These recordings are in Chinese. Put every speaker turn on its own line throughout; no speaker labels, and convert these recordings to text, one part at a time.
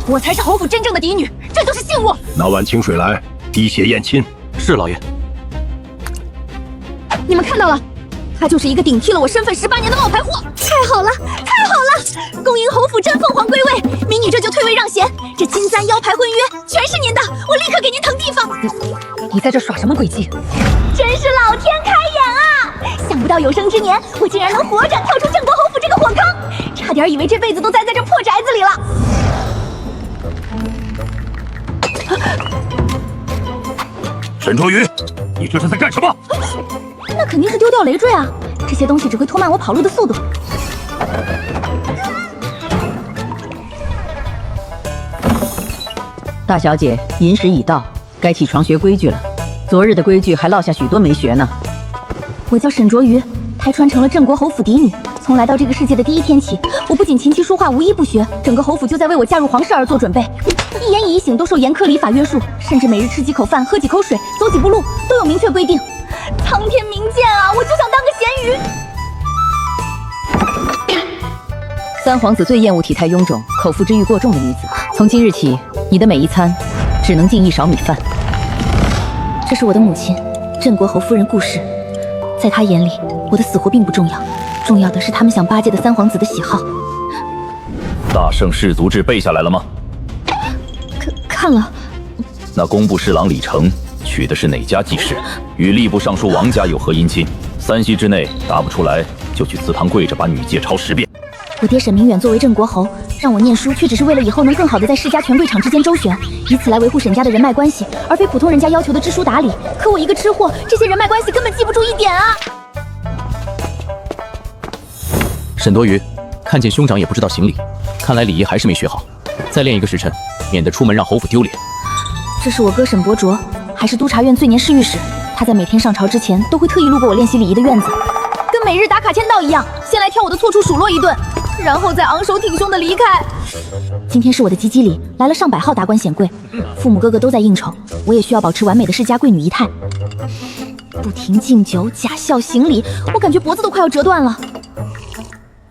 我才是侯府真正的嫡女，这就是信物。
拿碗清水来，滴血验亲。
是老爷。
你们看到了，他就是一个顶替了我身份18年的冒牌货。太好了，太好了！恭迎侯府真凤凰归位，民女这就退位让贤。这金簪、腰牌、婚约全是您的，我立刻给您腾地方。
你在这耍什么诡计？
真是老天开眼啊！想不到有生之年，我竟然能活着跳出郑国侯府这个火坑，差点以为这辈子都栽在这破宅子里了。
沈卓宇，你这是在干什么？
那肯定是丢掉累赘啊！这些东西只会拖慢我跑路的速度。
大小姐，寅时已到，该起床学规矩了。昨日的规矩还落下许多没学呢。
我叫沈卓瑜，胎穿成了郑国侯府嫡女。从来到这个世界的第一天起，我不仅琴棋书画无一不学，整个侯府就在为我嫁入皇室而做准备。一言一行都受严苛礼法约束，甚至每日吃几口饭、喝几口水、走几步路都有明确规定。苍天明鉴啊！我就想当个咸鱼。
三皇子最厌恶体态臃肿、口腹之欲过重的女子。从今日起，你的每一餐只能进1勺米饭。
这是我的母亲，郑国侯夫人顾氏。在她眼里，我的死活并不重要，重要的是他们想巴结的三皇子的喜好。
大圣氏族志背下来了吗？
看了。
那工部侍郎李成娶的是哪家季氏？与吏部尚书王家有何姻亲？3夕之内答不出来，就去祠堂跪着把女戒抄10遍。
我爹沈明远作为郑国侯，让我念书，却只是为了以后能更好的在世家权贵场之间周旋，以此来维护沈家的人脉关系，而非普通人家要求的知书达理。可我一个吃货，这些人脉关系根本记不住一点啊！
沈多余，看见兄长也不知道行礼，看来礼仪还是没学好。再练1个时辰，免得出门让侯府丢脸。
这是我哥沈伯卓，还是督察院最年侍御史。他在每天上朝之前，都会特意路过我练习礼仪的院子，跟每日打卡签到一样，先来挑我的错处数落一顿，然后再昂首挺胸的离开。今天是我的吉吉礼，来了上百号达官显贵，父母哥哥都在应酬，我也需要保持完美的世家贵女仪态。不停敬酒、假笑、行礼，我感觉脖子都快要折断了。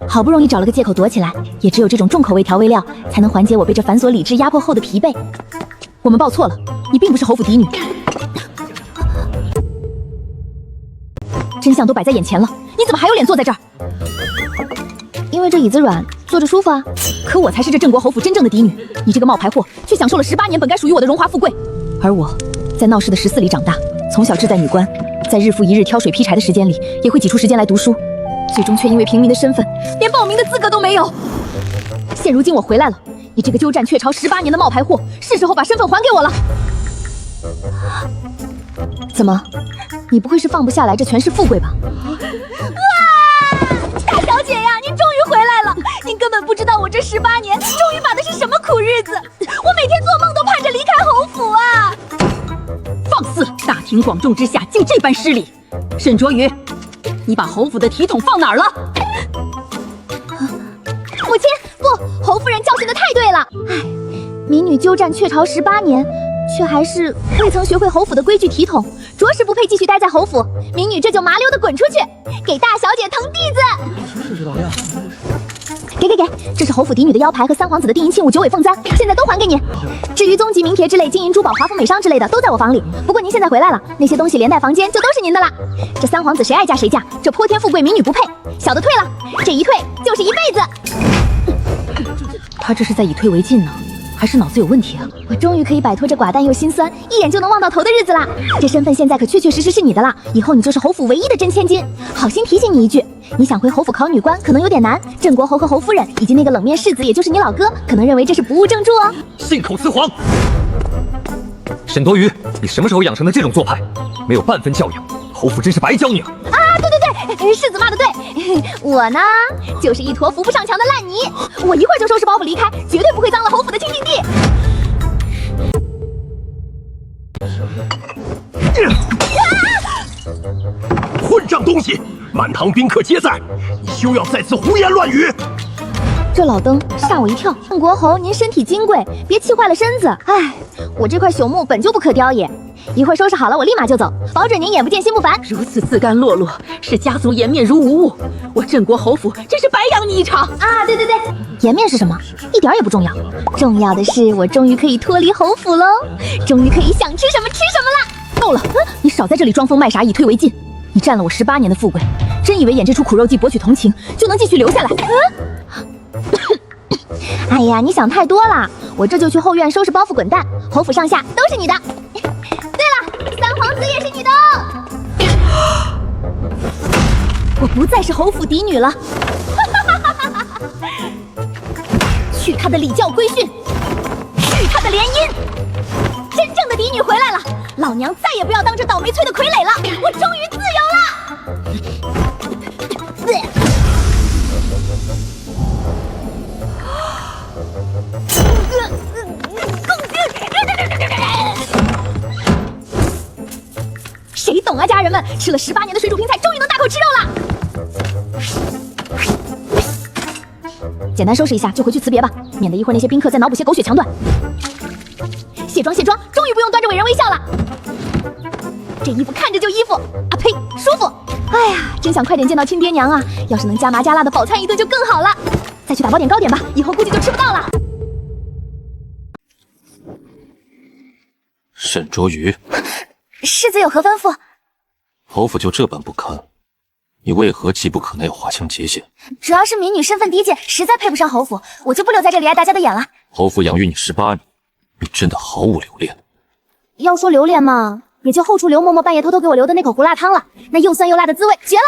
好不容易找了个借口躲起来，也只有这种重口味调味料，才能缓解我被这繁琐礼制压迫后的疲惫。我们报错了，你并不是侯府嫡女。真相都摆在眼前了，你怎么还有脸坐在这儿？因为这椅子软，坐着舒服啊。可我才是这郑国侯府真正的嫡女，你这个冒牌货，却享受了18年本该属于我的荣华富贵。而我，在闹市的14里长大，从小志在女官，在日复一日挑水劈柴的时间里，也会挤出时间来读书，最终却因为平民的身份，连报名的资格都没有。现如今我回来了，你这个鸠占鹊巢18年的冒牌货，是时候把身份还给我了。怎么，你不会是放不下来这权势富贵吧？哇，大小姐呀，您终于回来了！您根本不知道我这18年终于把的是什么苦日子，我每天做梦都盼着离开侯府啊！
放肆！大庭广众之下竟这般失礼，沈卓瑜，你把侯府的体统放哪儿了？
母亲，不，侯夫人教训的太对了。唉，民女鸠占鹊巢18年，却还是未曾学会侯府的规矩体统，着实不配继续待在侯府。民女这就麻溜的滚出去，给大小姐腾地子。
是老爷。
给，这是侯府嫡女的腰牌和三皇子的定银器物9尾凤簪，现在都还给你。至于宗籍名帖之类金银珠宝、华服美商之类的，都在我房里。不过您现在回来了，那些东西连带房间就都是您的了。这三皇子谁爱嫁谁嫁，这泼天富贵民女不配。小的退了，这一退就是一辈子。
他这是在以退为进呢，还是脑子有问题啊？
我终于可以摆脱这寡淡又心酸，一眼就能望到头的日子了。这身份现在可确确实实是你的了，以后你就是侯府唯一的真千金。好心提醒你一句，你想回侯府考女官可能有点难，郑国侯和侯夫人以及那个冷面世子，也就是你老哥，可能认为这是不务正助哦。
信口雌黄！沈多余，你什么时候养成的这种做派？没有半分教养，侯府真是白教你了。
啊，对，世子骂的对，我呢就是一坨扶不上墙的烂泥，我一会儿就收拾包袱离开，绝对不会脏了侯府的清净地。
混账东西！满堂宾客皆在，你休要再次胡言乱语！
这老登吓我一跳。郑国侯，您身体金贵，别气坏了身子。哎，我这块朽木本就不可雕也，一会儿收拾好了，我立马就走，保准您眼不见心不烦。
如此自甘落落，使家族颜面如无物，我镇国侯府真是白养你一场
啊！对，颜面是什么？一点也不重要，重要的是我终于可以脱离侯府喽，终于可以想吃什么吃什么了。够了，你少在这里装疯卖傻，以退为进。你占了我18年的富贵，真以为演这出苦肉计博取同情就能继续留下来？哎呀，你想太多了，我这就去后院收拾包袱滚蛋，侯府上下都是你的。对了，三皇子也是你的哦。我不再是侯府嫡女了。去他的礼教规训，去他的联姻！真正的嫡女回来了，老娘再也不要当这倒霉催的傀儡了，我终于自由了。谁懂啊，家人们！吃了18年的水煮拼菜，终于能大口吃肉了。简单收拾一下就回去辞别吧，免得一会儿那些宾客再脑补些狗血桥段。卸妆，终于不用端着伟人微笑了。这衣服看着就衣服，啊呸，舒服。哎呀，真想快点见到亲爹娘啊！要是能加麻加辣的饱餐一顿就更好了。再去打包点糕点吧，以后估计就吃不到了。
沈卓瑜，
世子有何吩咐？
侯府就这般不堪，你为何急不可耐要划清界限？
主要是民女身份低贱，实在配不上侯府，我就不留在这里碍大家的眼了。
侯府养育你18年，你真的毫无留恋。
要说留恋嘛，也就后厨刘嬷嬷半夜偷偷给我留的那口胡辣汤了，那又酸又辣的滋味绝了。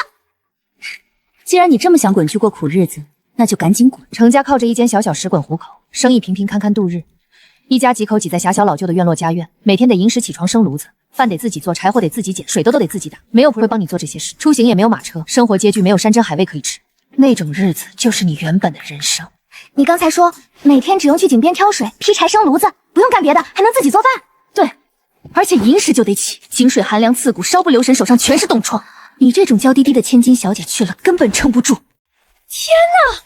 既然你这么想滚去过苦日子，那就赶紧滚。程家靠着一间小食馆糊口，生意平平堪堪度日。一家几口挤在狭小老旧的院落家院，每天得寅时起床生炉子，饭得自己做，柴火得自己捡，水都得自己打，没有仆人帮你做这些事，出行也没有马车，生活拮据，没有山珍海味可以吃，那种日子就是你原本的人生。
你刚才说每天只用去井边挑水、劈柴、生炉子，不用干别的，还能自己做饭？
对，而且寅时就得起，井水寒凉刺骨，稍不留神手上全是冻疮。你这种娇滴滴的千金小姐去了根本撑不住。
天哪，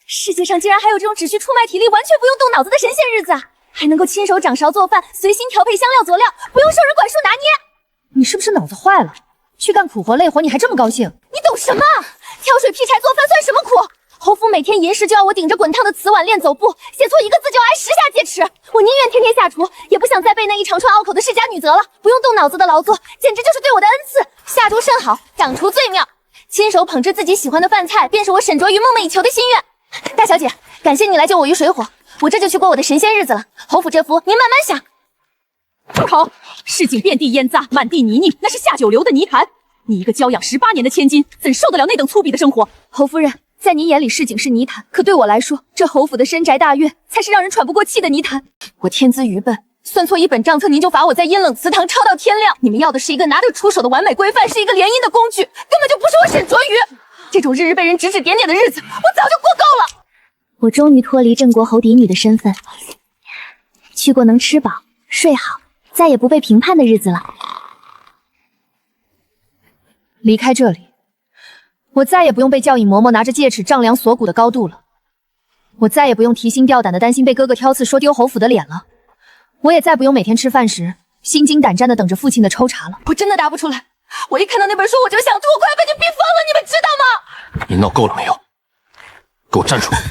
世界上竟然还有这种只需出卖体力完全不用动脑子的神仙日子啊！还能够亲手掌勺做饭，随心调配香料佐料，不用受人管束拿捏。
你是不是脑子坏了？去干苦活累活你还这么高兴？
你懂什么？挑水劈柴做饭算什么苦？侯府每天寅时就要我顶着滚烫的瓷碗练走步，写错一个字就挨10下戒尺。我宁愿天天下厨，也不想再被那一长串拗口的世家女责了。不用动脑子的劳作，简直就是对我的恩赐。下厨甚好，掌厨最妙，亲手捧制自己喜欢的饭菜，便是我沈卓瑜梦寐以求的心愿。大小姐，感谢你来救我于水火，我这就去过我的神仙日子了。侯府这福您慢慢想。
住口！市井遍地烟渣，满地泥泞，那是下九流的泥潭。你一个娇养18年的千金，怎受得了那等粗鄙的生活？
侯夫人，在您眼里市井是泥潭，可对我来说，这侯府的深宅大院才是让人喘不过气的泥潭。我天资愚笨，算错一本账册，您就罚我在阴冷祠堂抄到天亮。你们要的是一个拿得出手的完美规范，是一个联姻的工具，根本就不是我沈卓瑜。这种日日被人指指点点的日子，我早就过够了。我终于脱离镇国侯嫡女的身份，去过能吃饱睡好，再也不被评判的日子了。
离开这里，我再也不用被教引嬷嬷拿着戒尺丈量锁骨的高度了，我再也不用提心吊胆的担心被哥哥挑刺说丢侯府的脸了，我也再不用每天吃饭时心惊胆战的等着父亲的抽查了。
我真的答不出来，我一看到那本书我就想吐，我快被你逼疯了，你们知道吗？
你闹够了没有？给我站出来！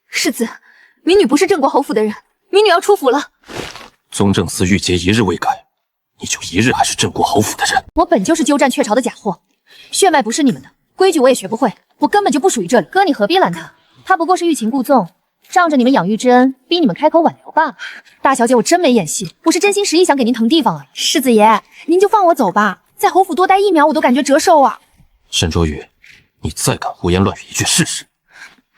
世子，民女不是镇国侯府的人，民女要出府了。
宗正寺玉节一日未改，你就一日还是镇国侯府的人。
我本就是鸠占鹊巢的假货，血脉不是你们的，规矩我也学不会，我根本就不属于这里。哥，你何必拦他？他不过是欲擒故纵，仗着你们养育之恩，逼你们开口挽留罢了。大小姐，我真没演戏，我是真心实意想给您腾地方而已。
世子爷，您就放我走吧，在侯府多待1秒我都感觉折寿啊。
沈卓瑜，你再敢胡言乱语一句试试。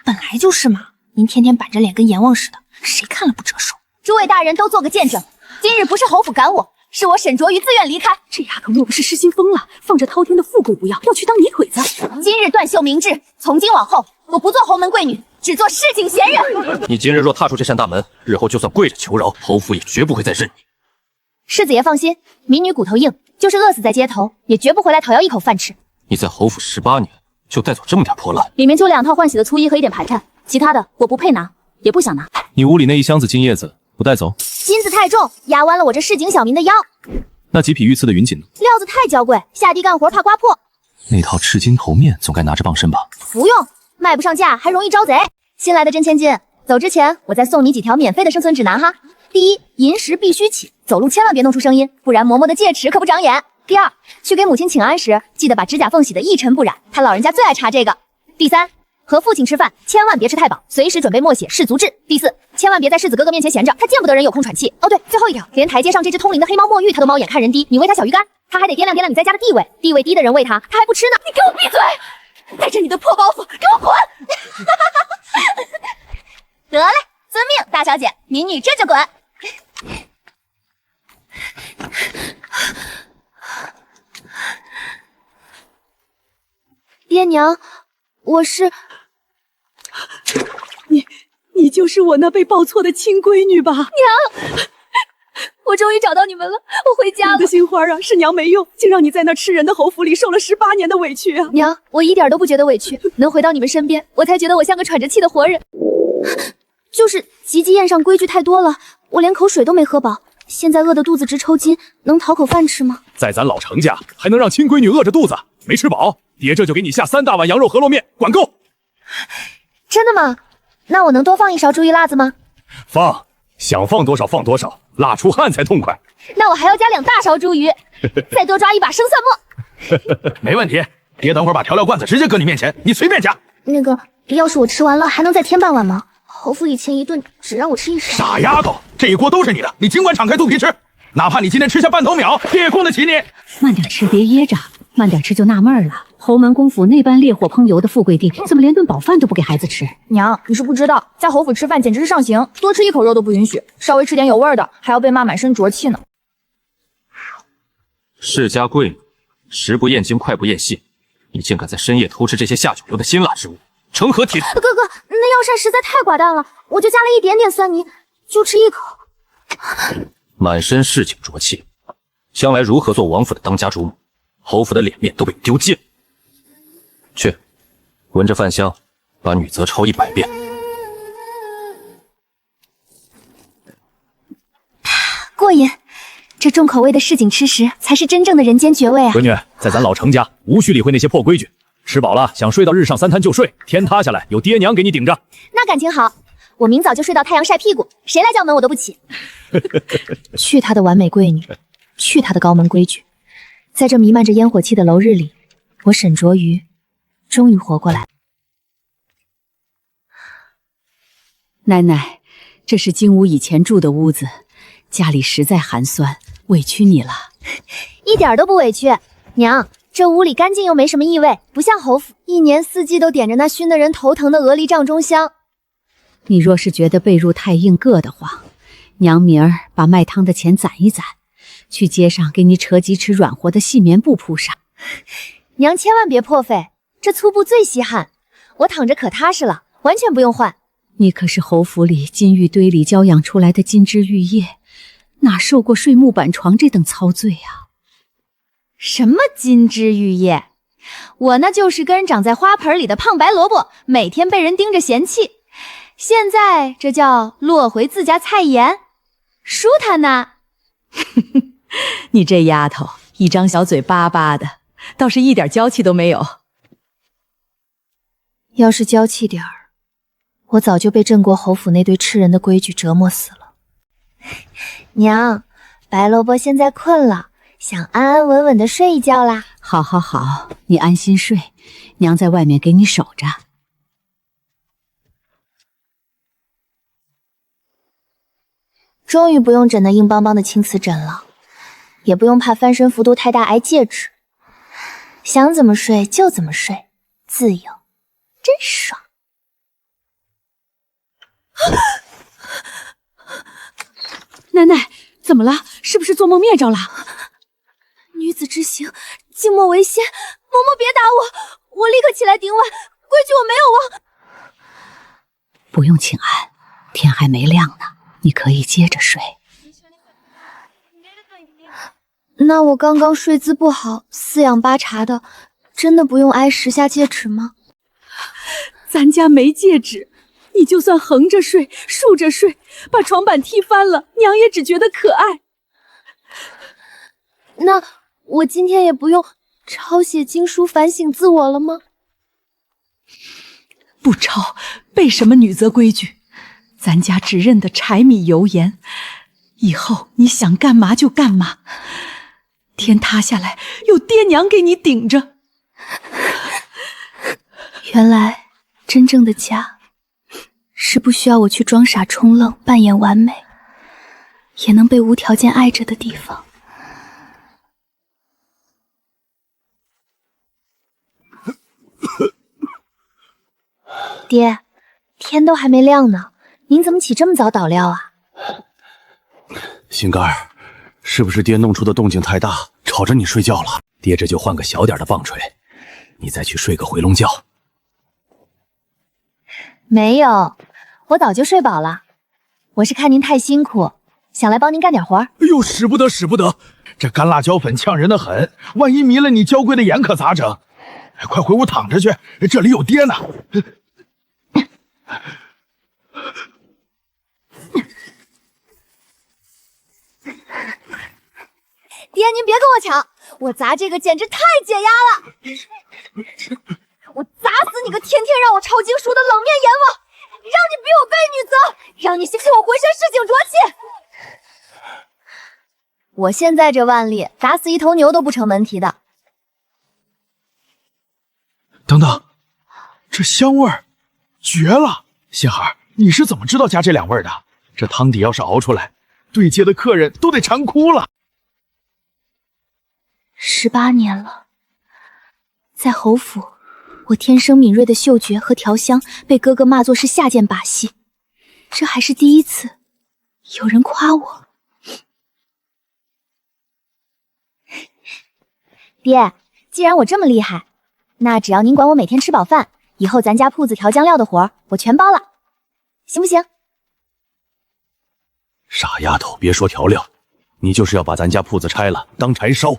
本来就是嘛，您天天板着脸跟阎王似的，谁看了不折寿？诸位大人都做个见证，今日不是侯府赶我，是我沈卓瑜自愿离开。
这丫头莫不是失心疯了，放着滔天的富贵不要，要去当泥腿子？
今日断袖明志，从今往后我不做侯门贵女，只做市井闲人。
你今日若踏出这扇大门，日后就算跪着求饶，侯府也绝不会再认你。
世子爷放心，民女骨头硬，就是饿死在街头，也绝不回来讨要一口饭吃。
你在侯府18年，就带走这么点破烂？
里面就2套换洗的粗衣和一点盘缠，其他的我不配拿，也不想拿。
你屋里那一箱子金叶子不带走？
金子太重，压弯了我这市井小民的腰。
那几匹御赐的云锦呢？
料子太娇贵，下地干活怕刮破。
那套赤金头面总该拿着傍身吧？
不用，卖不上价还容易招贼。新来的真千金，走之前我再送你几条免费的生存指南哈。第一，银时必须起，走路千万别弄出声音，不然嬷嬷的戒尺可不长眼。第二，去给母亲请安时，记得把指甲缝洗得一尘不染，她老人家最爱查这个。第三，和父亲吃饭千万别吃太饱，随时准备默写誓足志。第四，千万别在世子哥哥面前闲着，他见不得人有空喘气。哦对，最后一条，连台阶上这只通灵的黑猫墨玉他都猫眼看人低，你喂他小鱼干，他还得掂量掂量你在家的地位，地位低的人喂他，他还不吃呢。
你给我闭嘴！带着你的破包袱，给我滚！
得嘞，遵命，大小姐，民女这就滚。爹娘，我是
你就是我那被抱错的亲闺女吧？
娘，我终于找到你们了，我回家了。
你的心花啊，是娘没用，竟让你在那吃人的侯府里受了18年的委屈啊！
娘，我一点都不觉得委屈，能回到你们身边，我才觉得我像个喘着气的活人。就是吉吉宴上规矩太多了，我连口水都没喝饱，现在饿得肚子直抽筋，能讨口饭吃吗？
在咱老程家，还能让亲闺女饿着肚子没吃饱？爹这就给你下3大碗羊肉饸饹面，管够。
真的吗？那我能多放1勺猪鱼辣子吗？
放，想放多少放多少，辣出汗才痛快。
那我还要加2大勺猪鱼，再多抓1把生蒜末。
没问题，爹等会儿把调料罐子直接搁你面前，你随便加。
那个，要是我吃完了，还能再添半碗吗？侯府以前一顿只让我吃1勺。
傻丫头，这一锅都是你的，你尽管敞开肚皮吃，哪怕你今天吃下半头秒，爹也供得起你。
慢点吃，别噎着。慢点吃就纳闷了，侯门公府那般烈火烹油的富贵地，怎么连顿饱饭都不给孩子吃？
娘，你是不知道，在侯府吃饭简直是上刑，多吃1口肉都不允许，稍微吃点有味的，还要被骂满身浊气呢。
世家贵女，食不厌精，脍不厌细，你竟敢在深夜偷吃这些下酒油的辛辣之物，成何体统？
哥哥，那药膳实在太寡淡了，我就加了一点点蒜泥，就吃1口。
满身市井浊气，将来如何做王府的当家主母？侯府的脸面都被你丢尽。去，闻着饭香，把女则抄100遍。
过瘾，这重口味的市井吃食才是真正的人间绝味啊！
闺女，在咱老程家，无需理会那些破规矩，吃饱了想睡到日上3滩就睡，天塌下来有爹娘给你顶着。
那感情好，我明早就睡到太阳晒屁股，谁来叫门我都不起。
去她的完美贵女，去她的高门规矩。在这弥漫着烟火气的楼日里，我沈卓瑜终于活过来。
奶奶，这是金吾以前住的屋子，家里实在寒酸，委屈你了。
一点都不委屈，娘，这屋里干净又没什么异味，不像侯府1年4季都点着那熏得人头疼的鹅梨帐中香。
你若是觉得被褥太硬硌得慌，娘明儿把卖汤的钱攒一攒，去街上给你扯几尺软和的细棉布铺上。
娘千万别破费，这粗布最稀罕，我躺着可踏实了，完全不用换。
你可是侯府里金玉堆里娇养出来的金枝玉叶，哪受过睡木板床这等操罪啊？
什么金枝玉叶？我那就是根长在花盆里的胖白萝卜，每天被人盯着嫌弃。现在这叫落回自家菜园，舒坦呐。
你这丫头一张小嘴巴巴的，倒是一点娇气都没有。
要是娇气点儿，我早就被镇国侯府那堆吃人的规矩折磨死了。
娘，白萝卜现在困了，想安安稳稳的睡一觉啦。
好好好，你安心睡，娘在外面给你守着。
终于不用枕那硬邦邦的青瓷枕了，也不用怕翻身幅度太大挨戒指，想怎么睡就怎么睡，自由，真爽。
奶奶，怎么了？是不是做梦灭着了？
女子之行，静默为先。嬷嬷别打我，我立刻起来顶碗，规矩我没有忘。
不用请安，天还没亮呢，你可以接着睡。
那我刚刚睡姿不好，四仰八叉的，真的不用挨10下戒尺吗？
咱家没戒指，你就算横着睡、竖着睡，把床板踢翻了，娘也只觉得可爱。
那我今天也不用抄写经书反省自我了吗？
不抄，背什么女则规矩？咱家只认得柴米油盐，以后你想干嘛就干嘛。天塌下来，有爹娘给你顶着。
原来真正的家是不需要我去装傻充愣扮演完美，也能被无条件爱着的地方。爹，天都还没亮呢，您怎么起这么早倒料啊？
心肝儿，是不是爹弄出的动静太大，吵着你睡觉了？
爹这就换个小点的棒槌，你再去睡个回笼觉。
没有，我早就睡饱了。我是看您太辛苦，想来帮您干点活。
哎呦，使不得，使不得！这干辣椒粉呛人的很，万一迷了你娇贵的眼可咋整？快回屋躺着去，这里有爹呢。
爹，您别跟我抢，我砸这个简直太解压了！我砸死你个天天让我抄经书的冷面阎王，让你逼我背女则，让你嫌弃我浑身市井浊气。
我现在这腕力，打死一头牛都不成问题的。
等等，这香味儿绝了！心孩儿，你是怎么知道加这两味的？这汤底要是熬出来，对街的客人都得馋哭了。
18年了，在侯府，我天生敏锐的嗅觉和调香被哥哥骂作是下贱把戏，这还是第一次有人夸我。
爹，既然我这么厉害，那只要您管我每天吃饱饭，以后咱家铺子调酱料的活我全包了，行不行？
傻丫头，别说调料，你就是要把咱家铺子拆了当柴烧，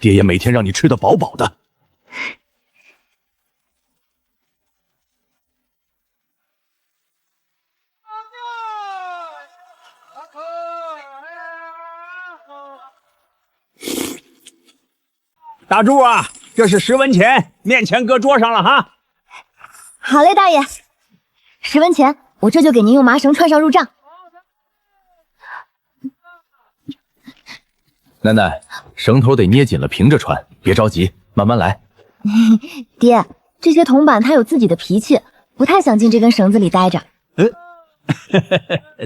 爹也每天让你吃得饱饱的。
大柱啊，这是10文钱，面钱搁桌上了哈。
好嘞，大爷，10文钱，我这就给您用麻绳串上入账。
奶奶，绳头得捏紧了，平着穿，别着急，慢慢来。
爹，这些铜板它有自己的脾气，不太想进这根绳子里待着。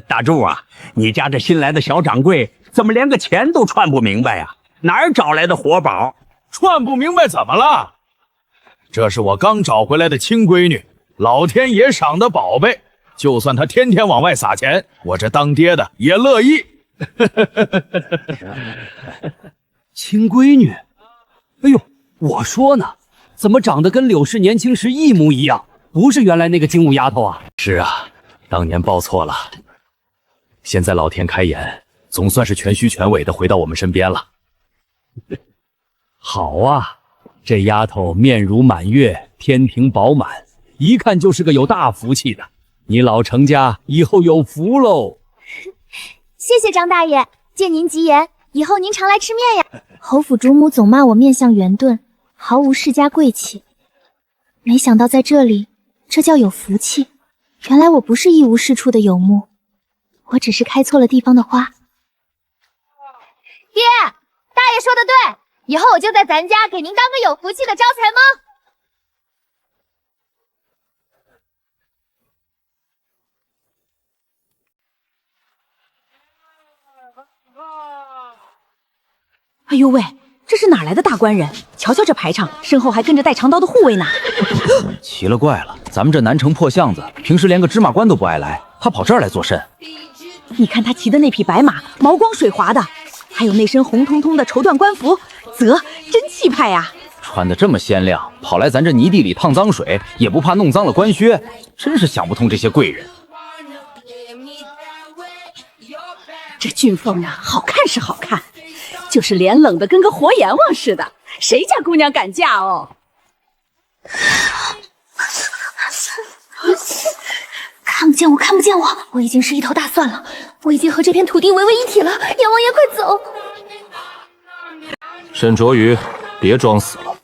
大柱啊，你家这新来的小掌柜怎么连个钱都串不明白呀？哪儿找来的活宝？
串不明白怎么了？这是我刚找回来的亲闺女，老天爷赏的宝贝，就算她天天往外撒钱，我这当爹的也乐意。
亲闺女，哎呦，我说呢，怎么长得跟柳氏年轻时一模一样？不是原来那个精武丫头啊？是啊，当年报错了，现在老天开眼，总算是全虚全伪的回到我们身边了。好啊，这丫头面如满月，天庭饱满，一看就是个有大福气的。你老程家以后有福喽！
谢谢张大爷，借您吉言，以后您常来吃面呀。侯府主母总骂我面相圆钝，毫无世家贵气，没想到在这里，这叫有福气。原来我不是一无是处的游牧，我只是开错了地方的花。
爹，大爷说的对，以后我就在咱家给您当个有福气的招财猫。
哎呦喂，这是哪来的大官人？瞧瞧这排场，身后还跟着带长刀的护卫呢。
奇了怪了，咱们这南城破巷子，平时连个芝麻官都不爱来，他跑这儿来做甚？
你看他骑的那匹白马，毛光水滑的，还有那身红彤彤的绸缎官服，啧，真气派呀！
穿得这么鲜亮，跑来咱这泥地里趟脏水，也不怕弄脏了官靴，真是想不通这些贵人。
这俊凤啊，好看是好看，就是脸冷得跟个活阎王似的，谁家姑娘敢嫁哦？
看不见我，看不见我，我已经是一头大蒜了，我已经和这片土地为为一体了。阎王爷，快走！
沈卓宇，别装死了。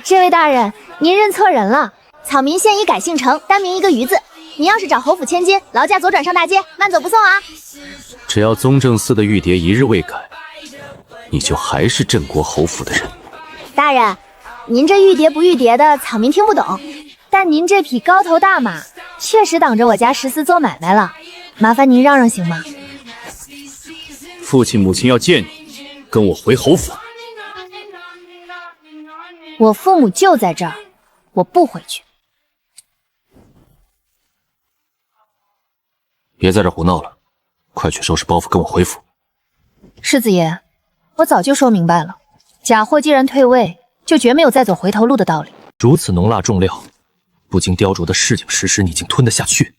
这位大人，您认错人了。草民现已改姓程，单名一个鱼字。您要是找侯府千金，劳驾左转上大街，慢走不送啊。
只要宗正司的玉牒一日未改，你就还是镇国侯府的人。
大人，您这玉牒不玉牒的，草民听不懂。但您这匹高头大马，确实挡着我家十四做买卖了，麻烦您让让行吗？
父亲母亲要见你，跟我回侯府。
我父母就在这儿，我不回去。
别在这胡闹了，快去收拾包袱，跟我回府。
世子爷，我早就说明白了，假货既然退位，就绝没有再走回头路的道理。
如此浓辣重料，不经雕琢的市井食食，你竟吞得下去？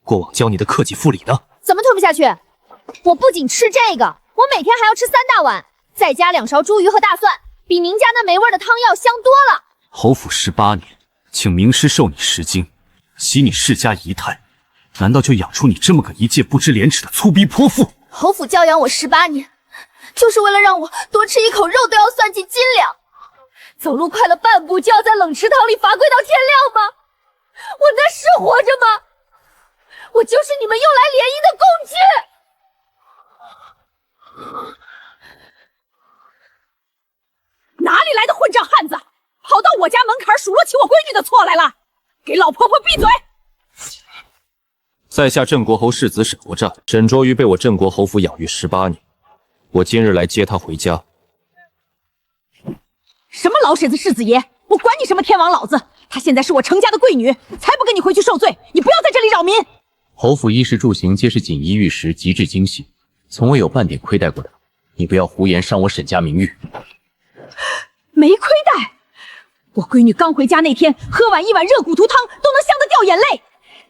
过往教你的克己复礼呢？
怎么吞不下去？我不仅吃这个，我每天还要吃3大碗，再加2勺猪鱼和大蒜，比您家那没味的汤药香多了。
侯府18年，请名师授你10经，习你世家仪态，难道就养出你这么个一介不知廉耻的粗逼泼妇？
侯府教养我18年，就是为了让我多吃一口肉都要算计斤两，走路快了半步就要在冷池塘里罚跪到天亮吗？我那是活着吗？我就是你们用来联谊的工具。
哪里来的混账汉子，跑到我家门槛数落起我闺女的错来了！给老婆婆闭嘴！
在下镇国侯世子沈国湛，沈卓瑜被我镇国侯府养育18年，我今日来接她回家。
什么老婶子世子爷，我管你什么天王老子！她现在是我程家的贵女，才不跟你回去受罪！你不要在这里扰民！
侯府衣食住行皆是锦衣玉食，极致精细，从未有半点亏待过她。你不要胡言，伤我沈家名誉。
没亏待，我闺女刚回家那天，喝完1碗热骨头汤都能香得掉眼泪。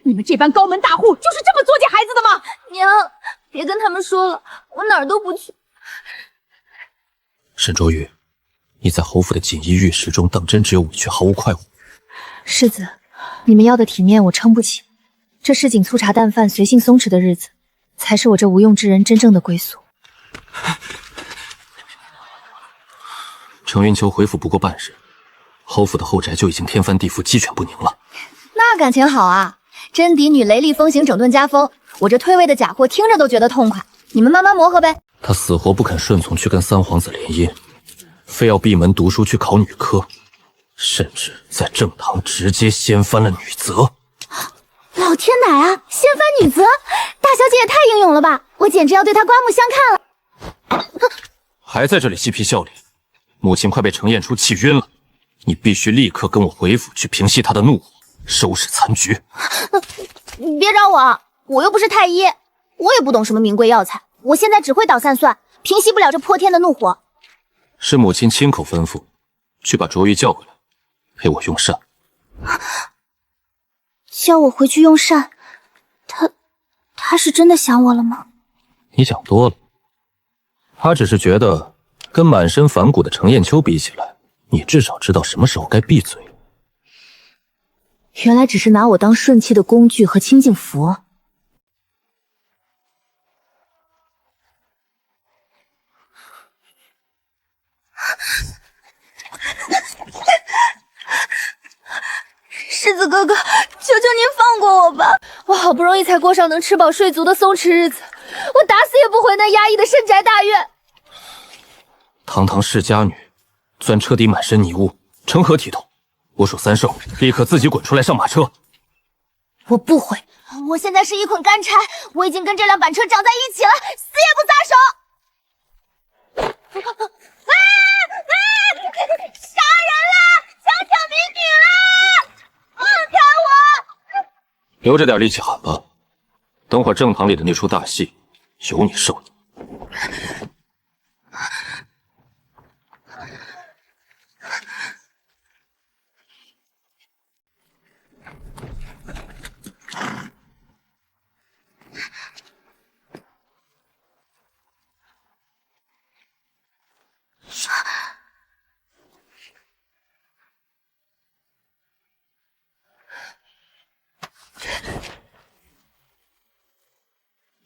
你们这般高门大户就是这么作践孩子的吗？
娘，别跟他们说了，我哪儿都不去。
沈卓瑜，你在侯府的锦衣玉食中当真只有委屈，毫无快活。
世子，你们要的体面我撑不起，这市井粗茶淡饭、随性松弛的日子，才是我这无用之人真正的归宿。
程云秋回府不过半日，侯府的后宅就已经天翻地覆、鸡犬不宁了。
那感情好啊，真嫡女雷厉风行，整顿家风。我这退位的假货听着都觉得痛快，你们慢慢磨合呗。
他死活不肯顺从去跟三皇子联姻，非要闭门读书去考女科，甚至在正堂直接掀翻了女则。
老天奶啊，掀翻女则，大小姐也太英勇了吧！我简直要对她刮目相看了。
还在这里嬉皮笑脸，母亲快被程晏初气晕了，你必须立刻跟我回府去平息她的怒火，收拾残局。
别找我，我又不是太医，我也不懂什么名贵药材，我现在只会捣散算，平息不了这泼天的怒火。
是母亲亲口吩咐，去把卓瑜叫回来，陪我用膳。
叫我回去用膳，他是真的想我了吗？
你想多了，他只是觉得跟满身反骨的程砚秋比起来，你至少知道什么时候该闭嘴。
原来只是拿我当顺气的工具和清净佛。
世子哥哥，求求您放过我吧！我好不容易才过上能吃饱睡足的松弛日子，我打死也不回那压抑的深宅大院。
堂堂世家女，钻彻底满身泥污，成何体统？我数3兽，立刻自己滚出来上马车。
我不回，我现在是一捆干柴，我已经跟这辆板车长在一起了，死也不撒手！杀人了！强抢民女了！放开我！
留着点力气喊吧，等会儿正堂里的那出大戏，有你受的。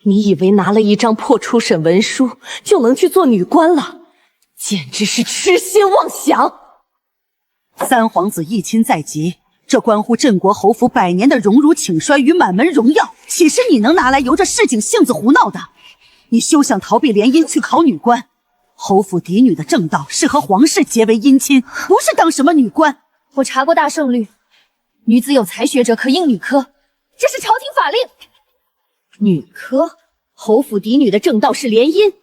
你以为拿了一张破初审文书就能去做女官了？简直是痴心妄想！
三皇子一亲在即，这关乎镇国侯府100年的荣辱兴衰与满门荣耀，岂是你能拿来由着市井性子胡闹的？你休想逃避联姻去考女官。侯府嫡女的正道是和皇室结为姻亲，不是当什么女官。
我查过大圣律，女子有才学者可应女科，这是朝廷法令。
女科？侯府嫡女的正道是联姻，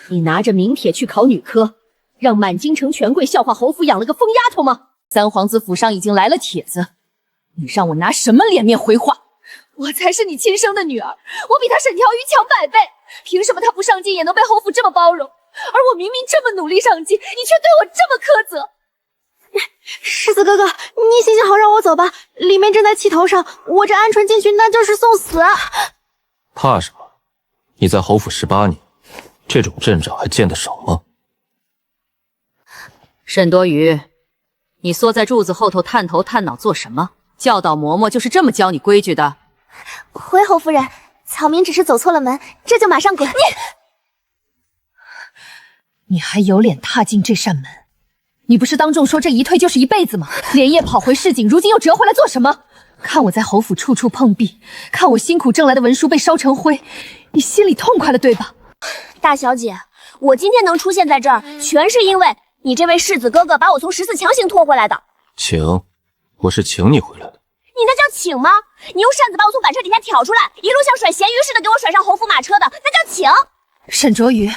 你拿着名帖去考女科，让满京城权贵笑话侯府养了个疯丫头吗？
三皇子府上已经来了帖子，你让我拿什么脸面回话？我才是你亲生的女儿，我比他沈条鱼强100倍，凭什么他不上进也能被侯府这么包容？而我明明这么努力上进，你却对我这么苛责。
世子哥哥，你行行好，让我走吧，里面正在气头上，我这鹌鹑进去那就是送死。
怕什么？你在侯府18年，这种阵仗还见得少吗？
沈多余，你缩在柱子后头探头探脑做什么？教导嬷嬷就是这么教你规矩的？
回侯夫人，草民只是走错了门，这就马上滚。
你还有脸踏进这扇门？你不是当众说这一退就是一辈子吗？连夜跑回市井，如今又折回来做什么？看我在侯府处处碰壁，看我辛苦挣来的文书被烧成灰，你心里痛快了对吧？
大小姐，我今天能出现在这儿，全是因为你这位世子哥哥把我从14强行拖回来的。
请，我是请你回来的。
你那叫请吗？你用扇子把我从板车底下挑出来，一路像甩咸鱼似的给我甩上侯府马车的，那叫请。
沈卓瑜，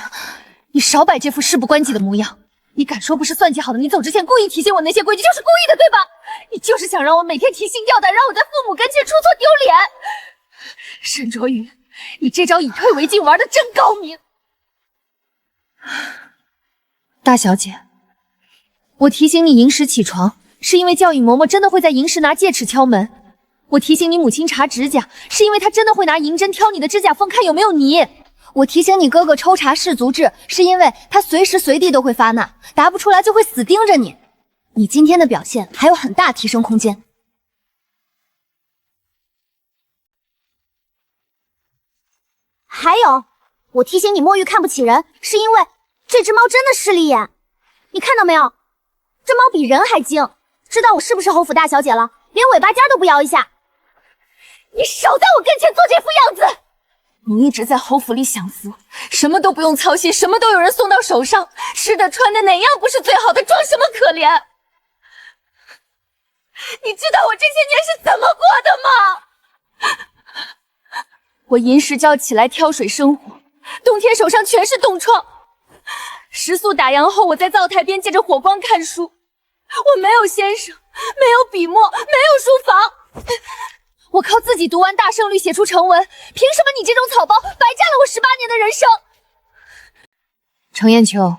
你少摆这副事不关己的模样。你敢说不是算计好的？你走之前故意提醒我那些规矩，就是故意的，对吧？你就是想让我每天提心吊胆，让我在父母跟前出错丢脸。沈卓瑜，你这招以退为进玩的真高明。大小姐，我提醒你寅时起床，是因为教育嬷嬷真的会在寅时拿戒尺敲门。我提醒你母亲查指甲，是因为她真的会拿银针挑你的指甲缝看有没有泥。我提醒你哥哥抽查氏族制，是因为他随时随地都会发难，答不出来就会死盯着你。你今天的表现还有很大提升空间。
还有，我提醒你墨玉看不起人，是因为这只猫真的势利眼。你看到没有？这猫比人还精，知道我是不是侯府大小姐了，连尾巴尖都不摇一下。你少在我跟前做这副样子！
你一直在侯府里享福，什么都不用操心，什么都有人送到手上，吃的穿的哪样不是最好的，装什么可怜？你知道我这些年是怎么过的吗？我寅时就要起来挑水生火，冬天手上全是冻疮。食宿打烊后，我在灶台边借着火光看书。我没有先生，没有笔墨，没有书房。我靠自己读完大圣律写出成文，凭什么你这种草包白占了我18年的人生？程砚秋，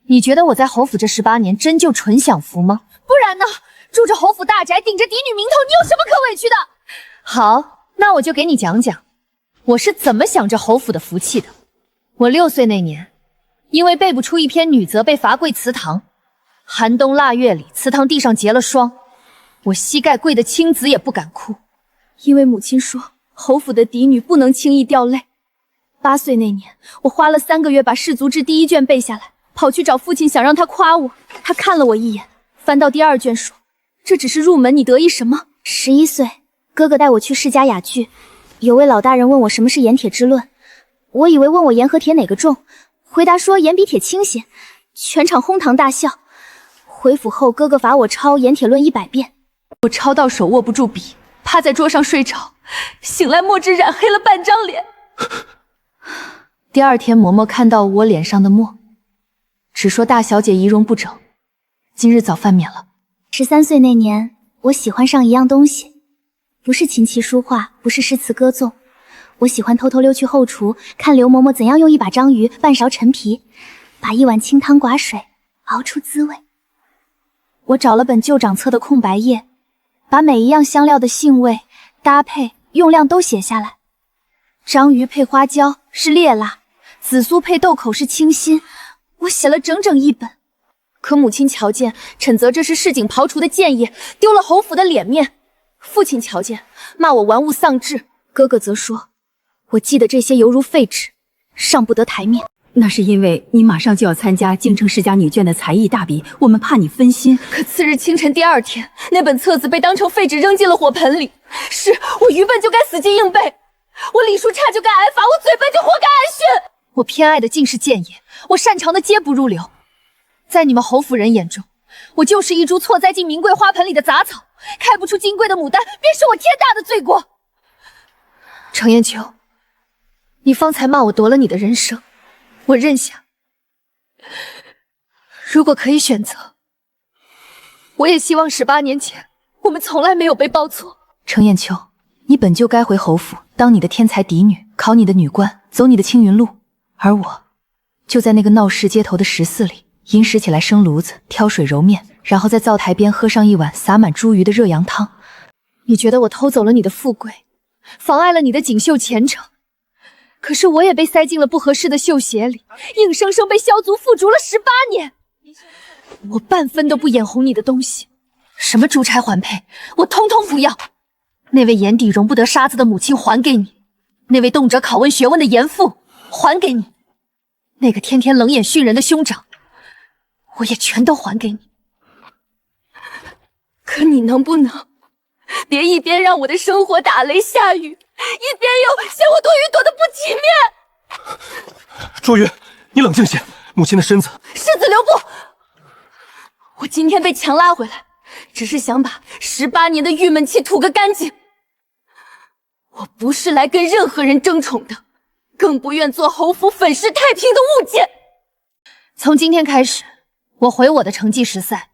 你觉得我在侯府这18年真就纯享福吗？不然呢？住着侯府大宅，顶着嫡女名头，你有什么可委屈的？好，那我就给你讲讲，我是怎么享这侯府的福气的。我6岁那年，因为背不出一篇女则，被罚跪祠堂。寒冬腊月里，祠堂地上结了霜，我膝盖跪得青紫也不敢哭。因为母亲说，侯府的嫡女不能轻易掉泪。8岁那年，我花了3个月把氏族志第1卷背下来，跑去找父亲，想让他夸我。他看了我一眼，翻到第2卷说：“这只是入门，你得意什么？”11岁，哥哥带我去世家雅聚，有位老大人问我什么是盐铁之论，我以为问我盐和铁哪个重，回答说盐比铁轻些，全场哄堂大笑。回府后，哥哥罚我抄盐铁论100遍，我抄到手握不住笔。趴在桌上睡着，醒来墨汁染黑了半张脸。第2天，嬷嬷看到我脸上的墨，只说大小姐仪容不整，今日早饭免了。
13岁那年，我喜欢上一样东西，不是琴棋书画，不是诗词歌颂，我喜欢偷偷溜去后厨，看刘嬷嬷怎样用一把章鱼、半勺陈皮，把一碗清汤寡水熬出滋味。我找了本旧掌册的空白页，把每一样香料的性味、搭配、用量都写下来。章鱼配花椒是烈辣，紫苏配豆蔻是清新。我写了整整1本，可母亲瞧见，谴责这是市井刨除的建业，丢了侯府的脸面；父亲瞧见，骂我玩物丧志；哥哥则说，我记得这些犹如废纸，上不得台面。
那是因为你马上就要参加京城世家女眷的才艺大比，我们怕你分心。
可次日清晨第2天，那本册子被当成废纸扔进了火盆里。是我愚笨就该死记硬背，我礼数差就该挨罚，我嘴笨就活该挨训。我偏爱的尽是谏言，我擅长的皆不入流。在你们侯府人眼中，我就是一株错栽进名贵花盆里的杂草，开不出金贵的牡丹，便是我天大的罪过。程砚秋，你方才骂我夺了你的人生，我认下。如果可以选择，我也希望18年前我们从来没有被报错。程砚秋，你本就该回侯府当你的天才嫡女，考你的女官，走你的青云路，而我就在那个闹市街头的食肆里，寅时起来生炉子，挑水揉面，然后在灶台边喝上一碗洒满茱萸的热羊汤。你觉得我偷走了你的富贵，妨碍了你的锦绣前程，可是我也被塞进了不合适的绣鞋里，硬生生被萧族缚逐了18年。我半分都不眼红你的东西，什么珠钗环佩，我通通不要。那位眼底容不得沙子的母亲还给你，那位动辄拷问学问的严父还给你，那个天天冷眼训人的兄长，我也全都还给你。可你能不能别一边让我的生活打雷下雨，一边又嫌我多余躲得不体面？
卓云，你冷静些，母亲的身子。
世子留步！我今天被强拉回来，只是想把18年的郁闷气吐个干净。我不是来跟任何人争宠的，更不愿做侯府粉饰太平的物件。从今天开始，我回我的成绩实赛，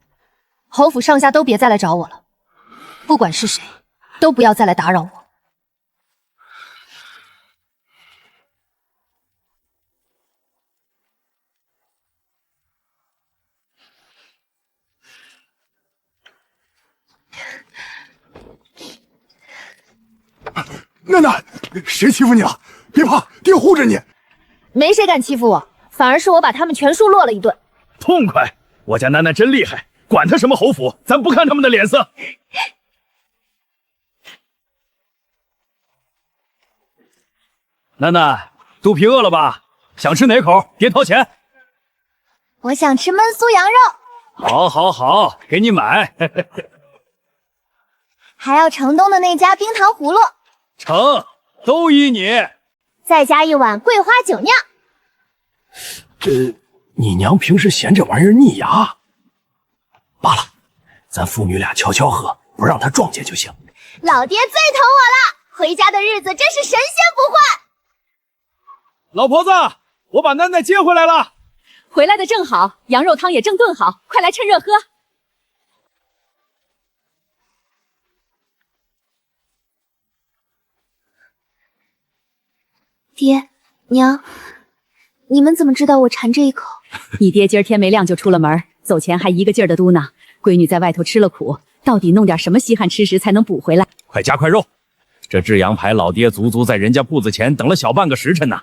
侯府上下都别再来找我了，不管是谁，都不要再来打扰我。
娜娜，谁欺负你了？别怕，爹护着你。
没谁敢欺负我，反而是我把他们全数落了一顿。
痛快！我家楠楠真厉害，管他什么侯府，咱不看他们的脸色。楠楠，肚皮饿了吧？想吃哪口？别掏钱。
我想吃焖酥羊肉。
好，好，好，给你买。
还要城东的那家冰糖葫芦。
成，都依你。
再加一碗桂花酒酿。
这你娘平时嫌这玩意儿腻牙。罢了，咱父女俩悄悄喝，不让她撞见就行。
老爹最疼我了，回家的日子真是神仙不换。
老婆子，我把楠楠接回来了。
回来的正好，羊肉汤也正炖好，快来趁热喝。
爹娘，你们怎么知道我馋这一口？
你爹今儿天没亮就出了门，走前还一个劲儿的嘟囔，闺女在外头吃了苦，到底弄点什么稀罕吃食才能补回来？
快加块肉，这炙羊排老爹足足在人家铺子前等了小半个时辰呢。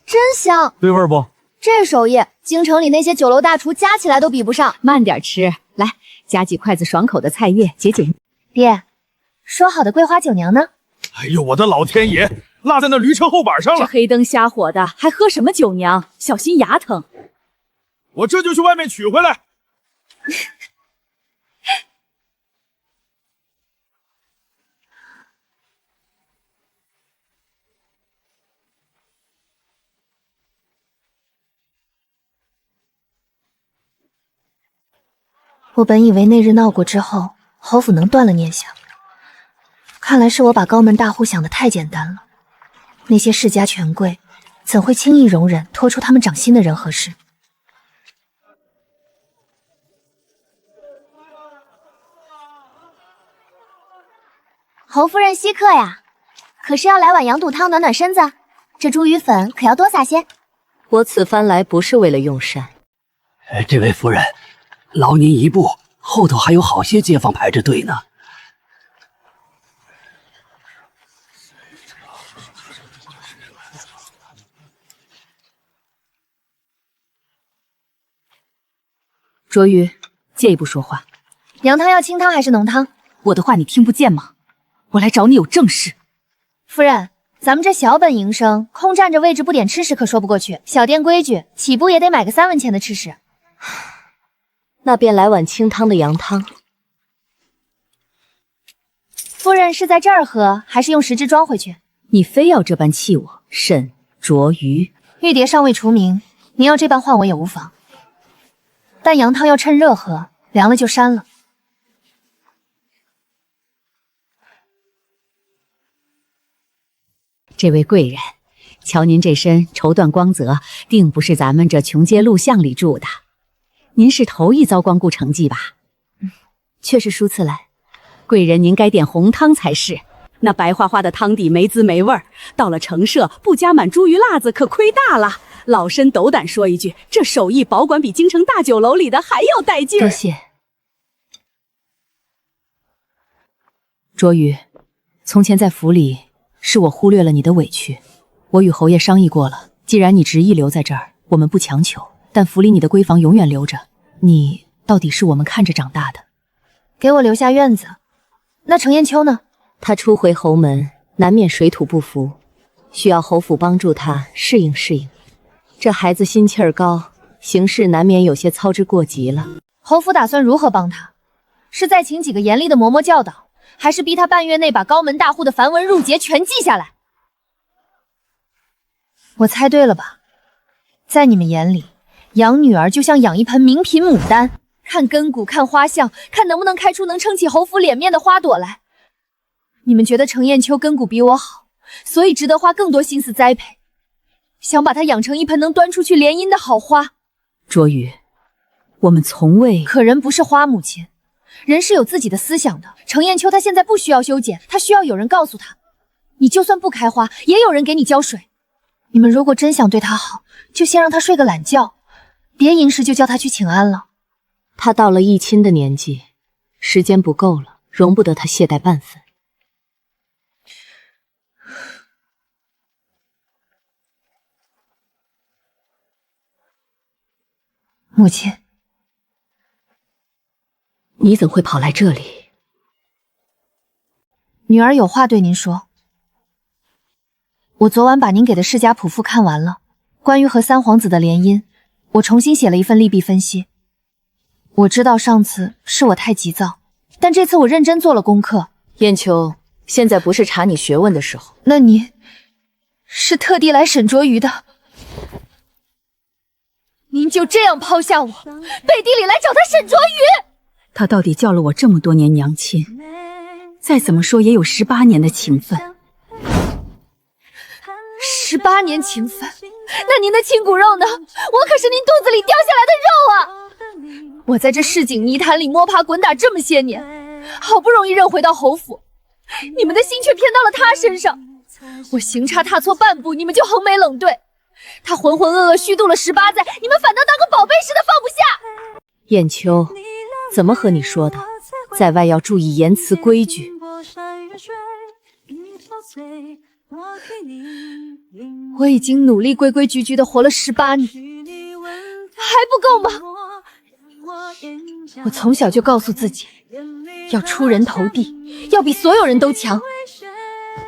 真香，
对味儿不？
这手艺，京城里那些酒楼大厨加起来都比不上。
慢点吃，来夹几筷子爽口的菜叶解解。
爹，说好的桂花酒酿呢？
哎呦，我的老天爷，落在那驴车后板上了。
这黑灯瞎火的，还喝什么酒酿？小心牙疼。
我这就去外面取回来。
我本以为那日闹过之后，侯府能断了念想，看来是我把高门大户想得太简单了。那些世家权贵怎会轻易容忍拖出他们掌心的人和事？侯夫人稀客呀，可是要来碗羊肚汤暖暖身子？这茱萸粉可要多撒些。
我此番来不是为了用膳。
这位夫人，劳您一步，后头还有好些街坊排着队呢。
卓瑜，借一步说话。
羊汤要清汤还是浓汤？
我的话你听不见吗？我来找你有正事。
夫人，
咱们这小本营生，空占着位置不点吃食可说不过去。小店规矩，起步也得买个3文钱的吃食。
那便来碗清汤的羊汤。
夫人是在这儿喝，还是用食指装回去？
你非要这般气我，沈卓瑜。
玉蝶尚未除名，您要这般唤我也无妨。但羊汤要趁热喝，凉了就膻了。
这位贵人，瞧您这身绸缎光泽，定不是咱们这穷街陋巷里住的。您是头一遭光顾城记吧？
却是初次来。
贵人，您该点红汤才是。那白花花的汤底没滋没味儿，到了城舍不加满茱萸辣子可亏大了。老身斗胆说一句，这手艺保管比京城大酒楼里的还要带劲儿。
多谢。
卓瑜，从前在府里是我忽略了你的委屈，我与侯爷商议过了，既然你执意留在这儿，我们不强求，但府里你的闺房永远留着。你到底是我们看着长大的，
给我留下院子。那程砚秋呢？
他初回侯门，难免水土不服，需要侯府帮助他适应适应。这孩子心气儿高，行事难免有些操之过急了。
侯府打算如何帮他？是再请几个严厉的嬷嬷教导，还是逼他半月内把高门大户的繁文缛节全记下来？我猜对了吧？在你们眼里，养女儿就像养一盆名品牡丹，看根骨，看花相，看能不能开出能撑起侯府脸面的花朵来。你们觉得程砚秋根骨比我好，所以值得花更多心思栽培，想把她养成一盆能端出去联姻的好花。
卓瑜，我们从未……
可人不是花，母亲，人是有自己的思想的。程砚秋她现在不需要修剪，她需要有人告诉她，你就算不开花，也有人给你浇水。你们如果真想对她好，就先让她睡个懒觉，别寅时就叫她去请安了。
她到了议亲的年纪，时间不够了，容不得她懈怠半分。
母亲，
你怎会跑来这里？
女儿有话对您说。我昨晚把您给的世家谱赋看完了，关于和三皇子的联姻，我重新写了一份利弊分析。我知道上次是我太急躁，但这次我认真做了功课。
砚秋，现在不是查你学问的时候。
那您是特地来沈卓瑜的？您就这样抛下我，背地里来找他沈卓瑜？
他到底叫了我这么多年娘亲，再怎么说也有18年的情分。
18年情分，那您的亲骨肉呢？我可是您肚子里掉下来的肉啊！我在这市井泥潭里摸爬滚打这么些年，好不容易认回到侯府，你们的心却偏到了他身上。我行差踏错半步，你们就横眉冷对。他浑浑噩噩虚度了18载，你们反倒当个宝贝似的放不下。
砚秋，怎么和你说的？在外要注意言辞规矩。
我已经努力规规矩矩的活了18年，还不够吗？我从小就告诉自己，要出人头地，要比所有人都强。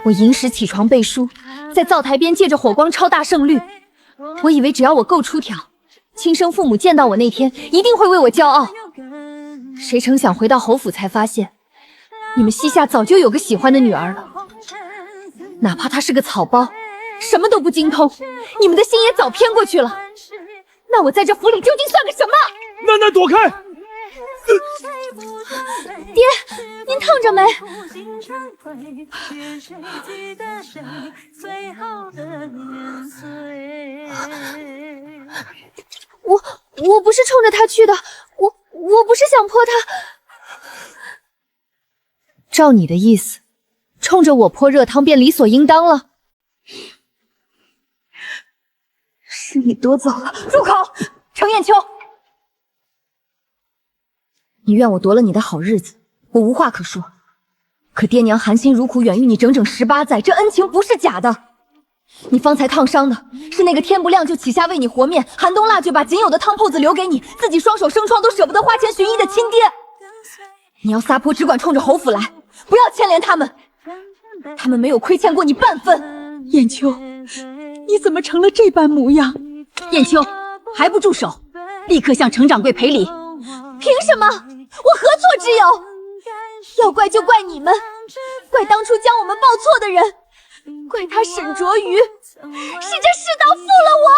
我寅时起床背书，在灶台边借着火光抄大胜律。我以为只要我够出挑，亲生父母见到我那天一定会为我骄傲。谁成想回到侯府才发现，你们膝下早就有个喜欢的女儿了。哪怕她是个草包，什么都不精通，你们的心也早偏过去了。那我在这府里究竟算个什么？
楠楠，躲开！
爹，您烫着没？我不是冲着他去的，我不是想泼他。照你的意思，冲着我泼热汤便理所应当了。是你夺走了。住口！程砚秋，你怨我夺了你的好日子，我无话可说。可爹娘含辛茹苦养育你整整18载，这恩情不是假的。你方才烫伤的是那个天不亮就起下为你和面，寒冬腊就把仅有的汤铺子留给你，自己双手生疮都舍不得花钱寻医的亲爹。你要撒泼只管冲着侯府来，不要牵连他们，他们没有亏欠过你半分。
燕秋，你怎么成了这般模样？
燕秋，还不住手！立刻向程掌柜赔礼！凭什么？我何错之有？要怪就怪你们，怪当初将我们报错的人，怪他沈卓瑜，是这世道负了
我。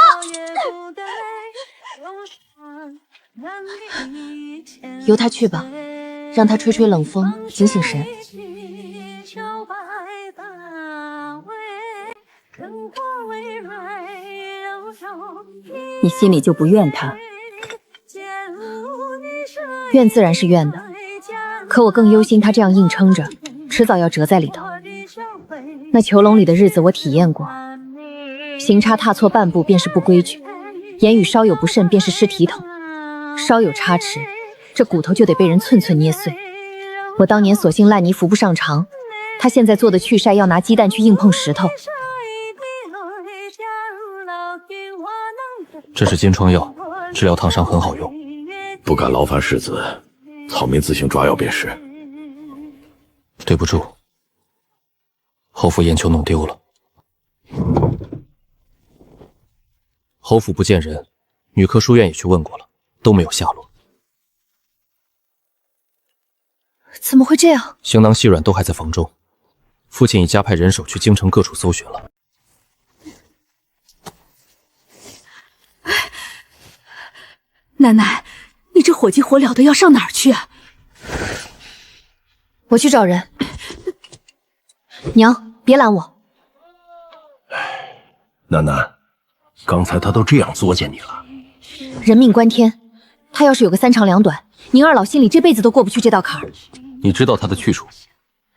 由他去吧，让他吹吹冷风，醒醒神。
你心里就不怨他？
怨自然是怨的，可我更忧心他这样硬撑着，迟早要折在里头。那囚笼里的日子我体验过，行差踏错半步便是不规矩，言语稍有不慎便是失体统，稍有差池，这骨头就得被人寸寸捏碎。我当年索性烂泥扶不上墙，他现在做的去晒要拿鸡蛋去硬碰石头。
这是金疮药，治疗烫伤很好用。
不敢劳烦世子，草民自行抓药便是。
对不住，侯府燕秋弄丢了。侯府不见人，女科书院也去问过了，都没有下落。
怎么会这样？
行囊细软都还在房中，父亲已加派人手去京城各处搜寻了。
奶奶，你这火急火燎的要上哪儿去啊？
我去找人。娘，别拦我。
楠楠，刚才他都这样作践你了。
人命关天，他要是有个三长两短，宁二老心里这辈子都过不去这道坎儿。
你知道他的去处？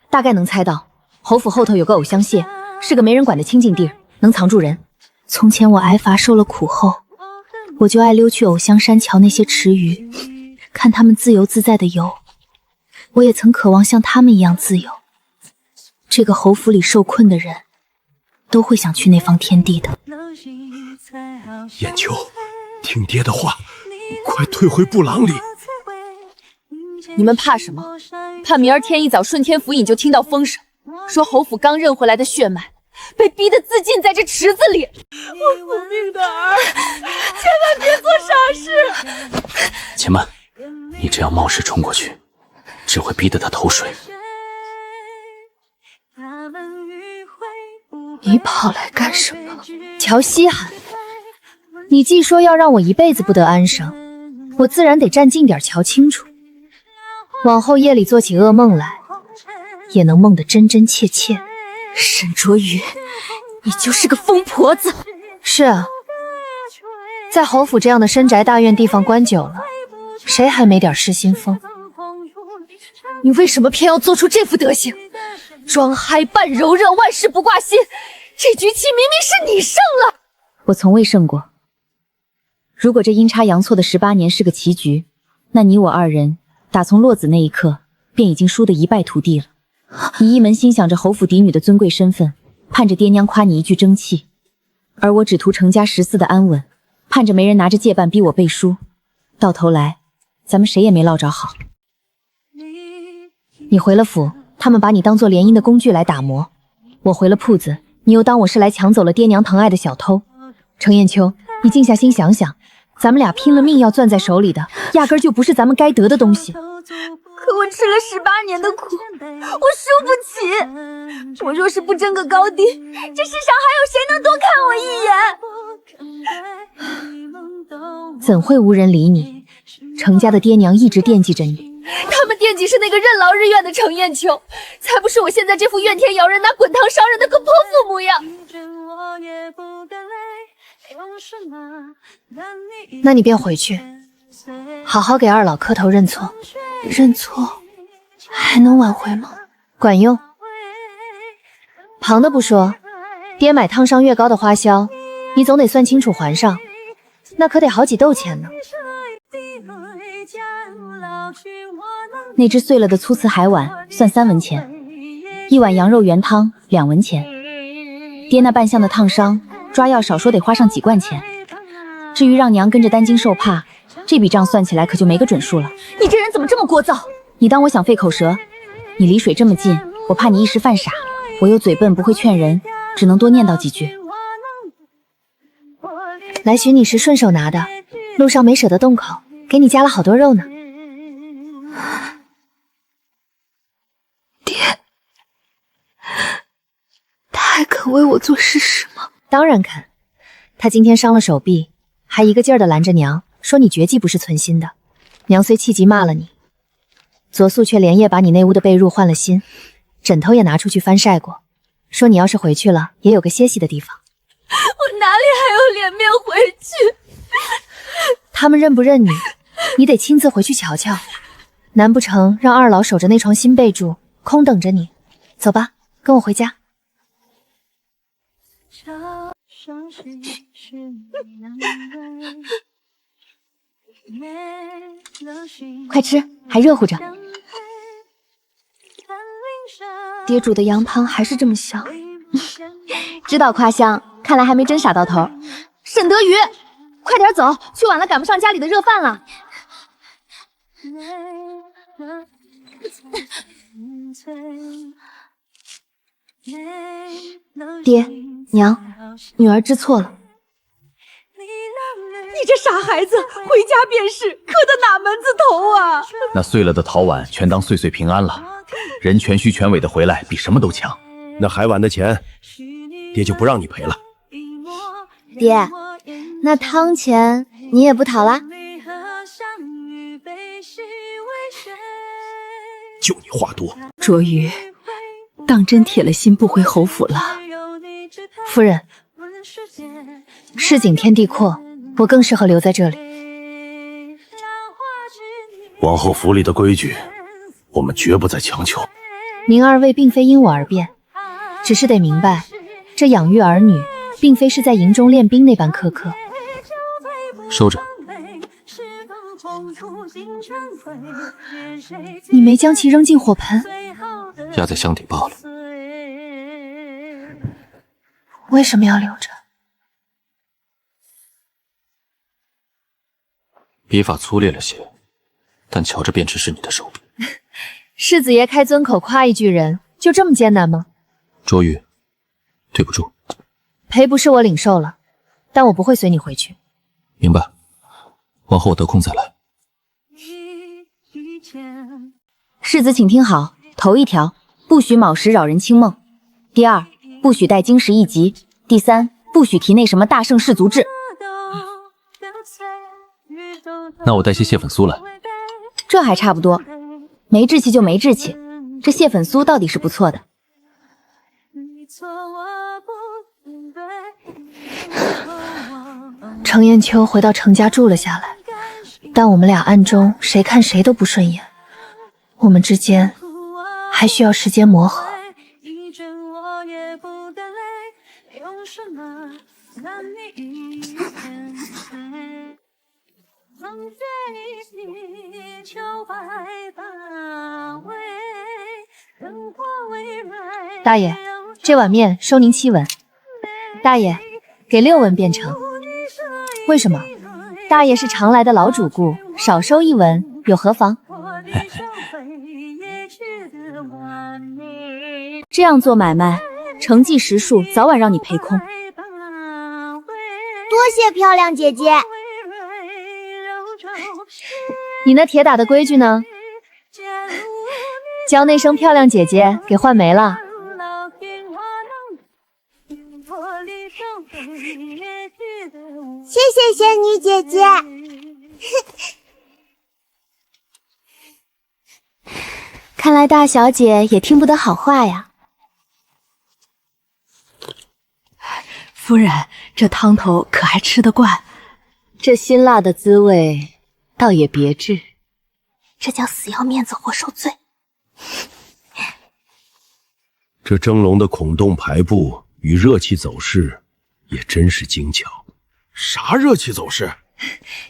大概能猜到，侯府后头有个藕香榭，是个没人管的清静地儿，能藏住人。从前我挨罚受了苦后，我就爱溜去藕香山瞧那些池鱼，看他们自由自在的游。我也曾渴望像他们一样自由。这个侯府里受困的人，都会想去那方天地的。
燕秋，听爹的话，快退回布廊里。
你们怕什么？怕明儿天一早顺天府尹就听到风声，说侯府刚认回来的血脉被逼得自尽在这池子里。我苦命的儿，千万别做傻事！
且慢，你这样冒失冲过去，只会逼得他投水。
你跑来干什么？乔西寒，你既说要让我一辈子不得安生，我自然得站近点瞧清楚。往后夜里做起噩梦来，也能梦得真真切切。
沈卓瑜，你就是个疯婆子。
是啊，在侯府这样的深宅大院地方关久了，谁还没点失心疯？
你为什么偏要做出这副德行？装嗨扮柔韧，万事不挂心。这局棋明明是你胜了。
我从未胜过。如果这阴差阳错的18年是个棋局，那你我二人打从落子那一刻便已经输得一败涂地了。你一门心想着侯府嫡女的尊贵身份，盼着爹娘夸你一句争气，而我只图程家14的安稳，盼着没人拿着戒伴逼我背书。到头来，咱们谁也没落着好。你回了府，他们把你当做联姻的工具来打磨；我回了铺子，你又当我是来抢走了爹娘疼爱的小偷。程砚秋，你静下心想想，咱们俩拼了命要攥在手里的，压根儿就不是咱们该得的东西。
可我吃了18年的苦，我输不起。我若是不争个高低，这世上还有谁能多看我一眼？
怎会无人理你？程家的爹娘一直惦记着你。
他们惦记是那个任劳任怨的程砚秋，才不是我现在这副怨天尤人、拿滚烫伤人的个泼妇模样。
那你便回去，好好给二老磕头认错。认错还能挽回吗？管用。旁的不说，爹买烫伤越高的花销，你总得算清楚还上，那可得好几斗钱呢。那只碎了的粗瓷海碗算3文钱，一碗羊肉原汤2文钱。爹那半项的烫伤，抓药少说得花上几贯钱。至于让娘跟着担惊受怕，这笔账算起来可就没个准数了。
你这人怎么这么聒噪？
你当我想费口舌？你离水这么近，我怕你一时犯傻。我又嘴笨不会劝人，
只能多念叨几句。
来寻你时顺手拿的，路上没舍得动口，给你加了好多肉呢。
爹，他还肯为我做事实吗？
当然肯。他今天伤了手臂，还一个劲儿的拦着娘，说你绝技不是存心的。娘虽气急骂了你，左素却连夜把你那屋的被褥换了新，枕头也拿出去翻晒过，说你要是回去了，也有个歇息的地方。
我哪里还有脸面回去？
他们认不认你，你得亲自回去瞧瞧。难不成让二老守着那床新被褥，空等着你？走吧，跟我回家。快吃，还热乎着。
爹煮的羊汤还是这么香，
知道夸香，看来还没真傻到头。
沈德宇，快点走，去晚了赶不上家里的热饭了。
爹娘，女儿知错了。
你这傻孩子，回家便是，磕的哪门子头啊？
那碎了的陶碗全当岁岁平安了，人全虚全伪的回来比什么都强。
那海碗的钱，爹就不让你赔了。
爹，那汤钱你也不讨啦？
就你话多。
卓宇，当真铁了心不回侯府了？
夫人，市井天地阔，我更适合留在这里。
王后府里的规矩，我们绝不再强求。
您二位并非因我而变，只是得明白，这养育儿女，并非是在营中练兵那般苛刻。
收着。
你没将其扔进火盆？
压在箱底罢了。
为什么要留着？
笔法粗劣了些，但瞧着便知是你的手笔。
世子爷开尊口夸一句人，就这么艰难吗？
卓宇，对不住。
赔不是我领受了，但我不会随你回去。
明白。往后我得空再来。
世子请听好，头一条，不许卯时扰人清梦；第二，不许带经时一集；第三，不许提那什么大圣氏族志。
那我带些蟹粉酥来。
这还差不多，没志气就没志气。这蟹粉酥倒抵是不错的。
程砚秋回到程家住了下来，但我们俩暗中谁看谁都不顺眼，我们之间还需要时间磨合。大爷，这碗面收您7文。大爷，给6文便成。为什么？大爷是常来的老主顾，少收1文有何妨？
这样做买卖，成计实数，早晚让你赔空。
多谢漂亮姐姐。
你那铁打的规矩呢？将那声漂亮姐姐给换没了。
谢谢仙女姐姐。
看来大小姐也听不得好话呀。
夫人，这汤头可还吃得惯？
这辛辣的滋味倒也别致，
这叫死要面子活受罪。
这蒸笼的孔洞排布与热气走势也真是精巧。
啥热气走势？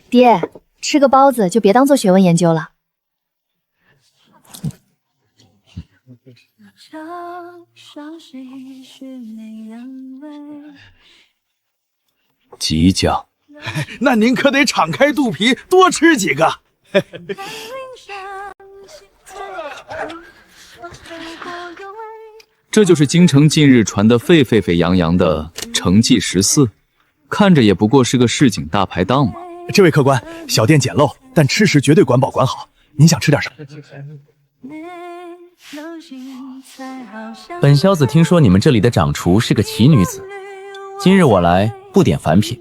爹，吃个包子就别当做学问研究了。
极酱。
那您可得敞开肚皮多吃几个。
这就是京城近日传得沸扬扬的承继14，看着也不过是个市井大排档嘛。
这位客官，小店简陋，但吃食绝对管饱管好。您想吃点什么？
本小子听说你们这里的掌厨是个奇女子，今日我来不点凡品，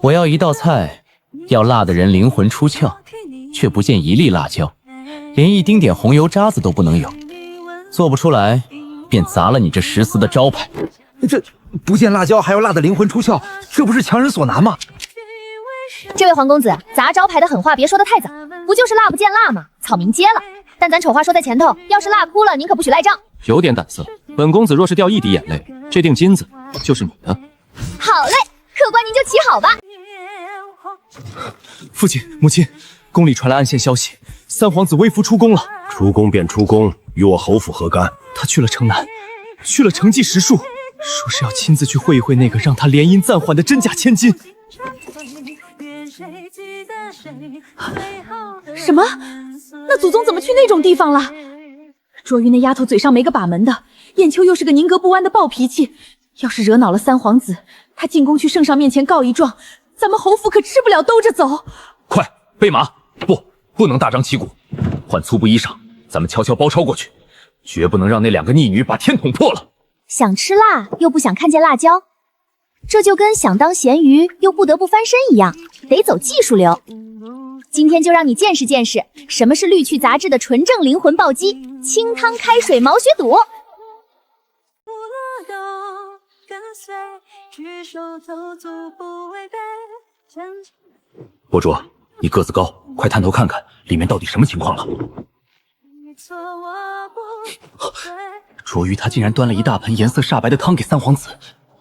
我要一道菜，要辣的人灵魂出窍，却不见一粒辣椒，连一丁点红油渣子都不能有。做不出来，便砸了你这14的招牌。
这不见辣椒还要辣的灵魂出窍，这不是强人所难吗？
这位黄公子，砸招牌的狠话别说得太早，不就是辣不见辣吗？草民接了。但咱丑话说在前头，要是辣哭了，您可不许赖账。
有点胆色，本公子若是掉一滴眼泪，这锭金子就是你的。
好嘞，客官您就起好吧。
父亲、母亲，宫里传来暗线消息，三皇子微服出宫了。
出宫便出宫，与我侯府何干？
他去了城南，去了承继10术，说是要亲自去会一会那个让他联姻暂缓的真假千金。
什么？那祖宗怎么去那种地方了？卓玉那丫头嘴上没个把门的，燕秋又是个宁格不弯的暴脾气，要是惹恼了三皇子，他进宫去圣上面前告一状，咱们侯府可吃不了兜着走。
快备马！不能大张旗鼓，换粗布衣裳，咱们悄悄包抄过去，绝不能让那2个逆女把天捅破了。
想吃辣又不想看见辣椒，这就跟想当咸鱼又不得不翻身一样，得走技术流。今天就让你见识见识，什么是绿去杂质的纯正灵魂暴击，清汤开水毛血肚。
博主，你个子高，快探头看看里面到底什么情况了。
卓玉他竟然端了一大盆颜色煞白的汤给三皇子，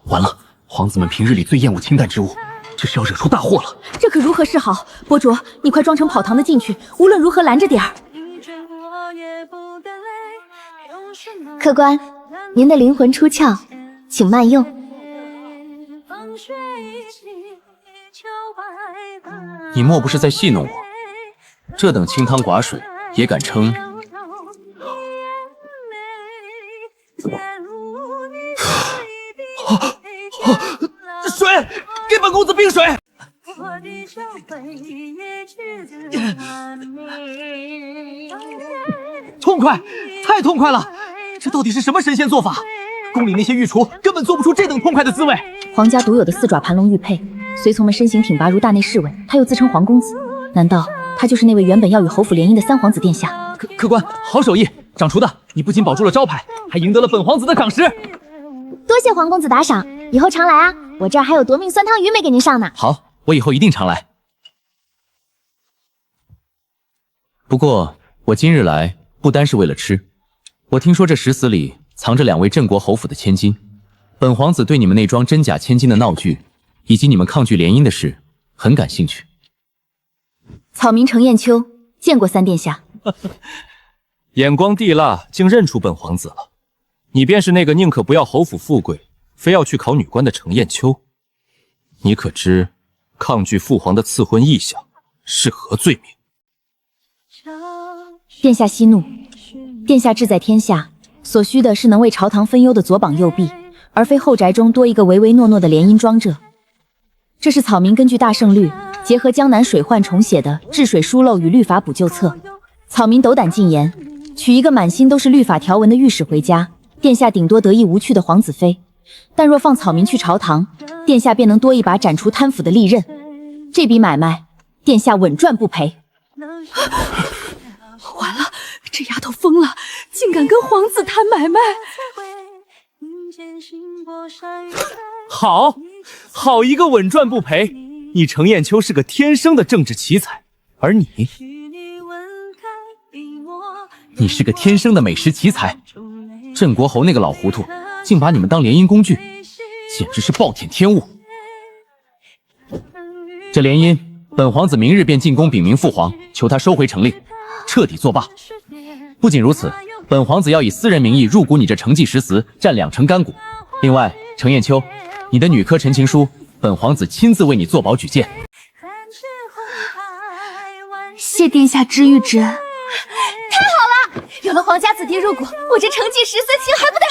完了，皇子们平日里最厌恶清淡之物，这是要惹出大祸了。
这可如何是好？博主，你快装成跑堂的进去，无论如何拦着点儿。
客官，您的灵魂出窍，请慢用。
你莫不是在戏弄我？这等清汤寡水也敢称？
水，给本公子冰水。痛快，太痛快了！这到底是什么神仙做法？宫里那些御厨根本做不出这等痛快的滋味。
皇家独有的4爪盘龙玉佩，随从们身形挺拔如大内侍卫，他又自称皇公子，难道他就是那位原本要与侯府联姻的三皇子殿下？
客官，好手艺，掌厨的，你不仅保住了招牌，还赢得了本皇子的赏识。
多谢皇公子打赏，以后常来啊！我这儿还有夺命酸汤鱼没给您上呢。
好，我以后一定常来。不过我今日来不单是为了吃，我听说这石祠里藏着2位镇国侯府的千金，本皇子对你们那桩真假千金的闹剧，以及你们抗拒联姻的事很感兴趣。
草民程砚秋见过三殿下。
眼光地辣，竟认出本皇子了。你便是那个宁可不要侯府富贵，非要去考女官的程砚秋。你可知抗拒父皇的赐婚意向是何罪名？
殿下息怒，殿下志在天下，所需的是能为朝堂分忧的左膀右臂，而非后宅中多一个唯唯诺诺的联姻庄者。这是草民根据大圣律结合江南水患重写的治水疏漏与律法补救册。草民斗胆进言，娶一个满心都是律法条文的御史回家，殿下顶多得意无趣的皇子妃，但若放草民去朝堂，殿下便能多一把斩除贪腐的利刃。这笔买卖，殿下稳赚不赔。
完了，这丫头疯了，竟敢跟皇子谈买卖！
好一个稳赚不赔！你程砚秋是个天生的政治奇才，而你
是个天生的美食奇才。镇国侯那个老糊涂，竟把你们当联姻工具，简直是暴殄天物。这联姻，本皇子明日便进宫禀明父皇，求他收回成令，彻底作罢。不仅如此，本皇子要以私人名义入股你这承继石祠，占2成干股。另外，程砚秋，你的女科陈情书，本皇子亲自为你做保举荐。
谢殿下知遇之恩。太好了，有了皇家子弟入股，我这承继14卿还不得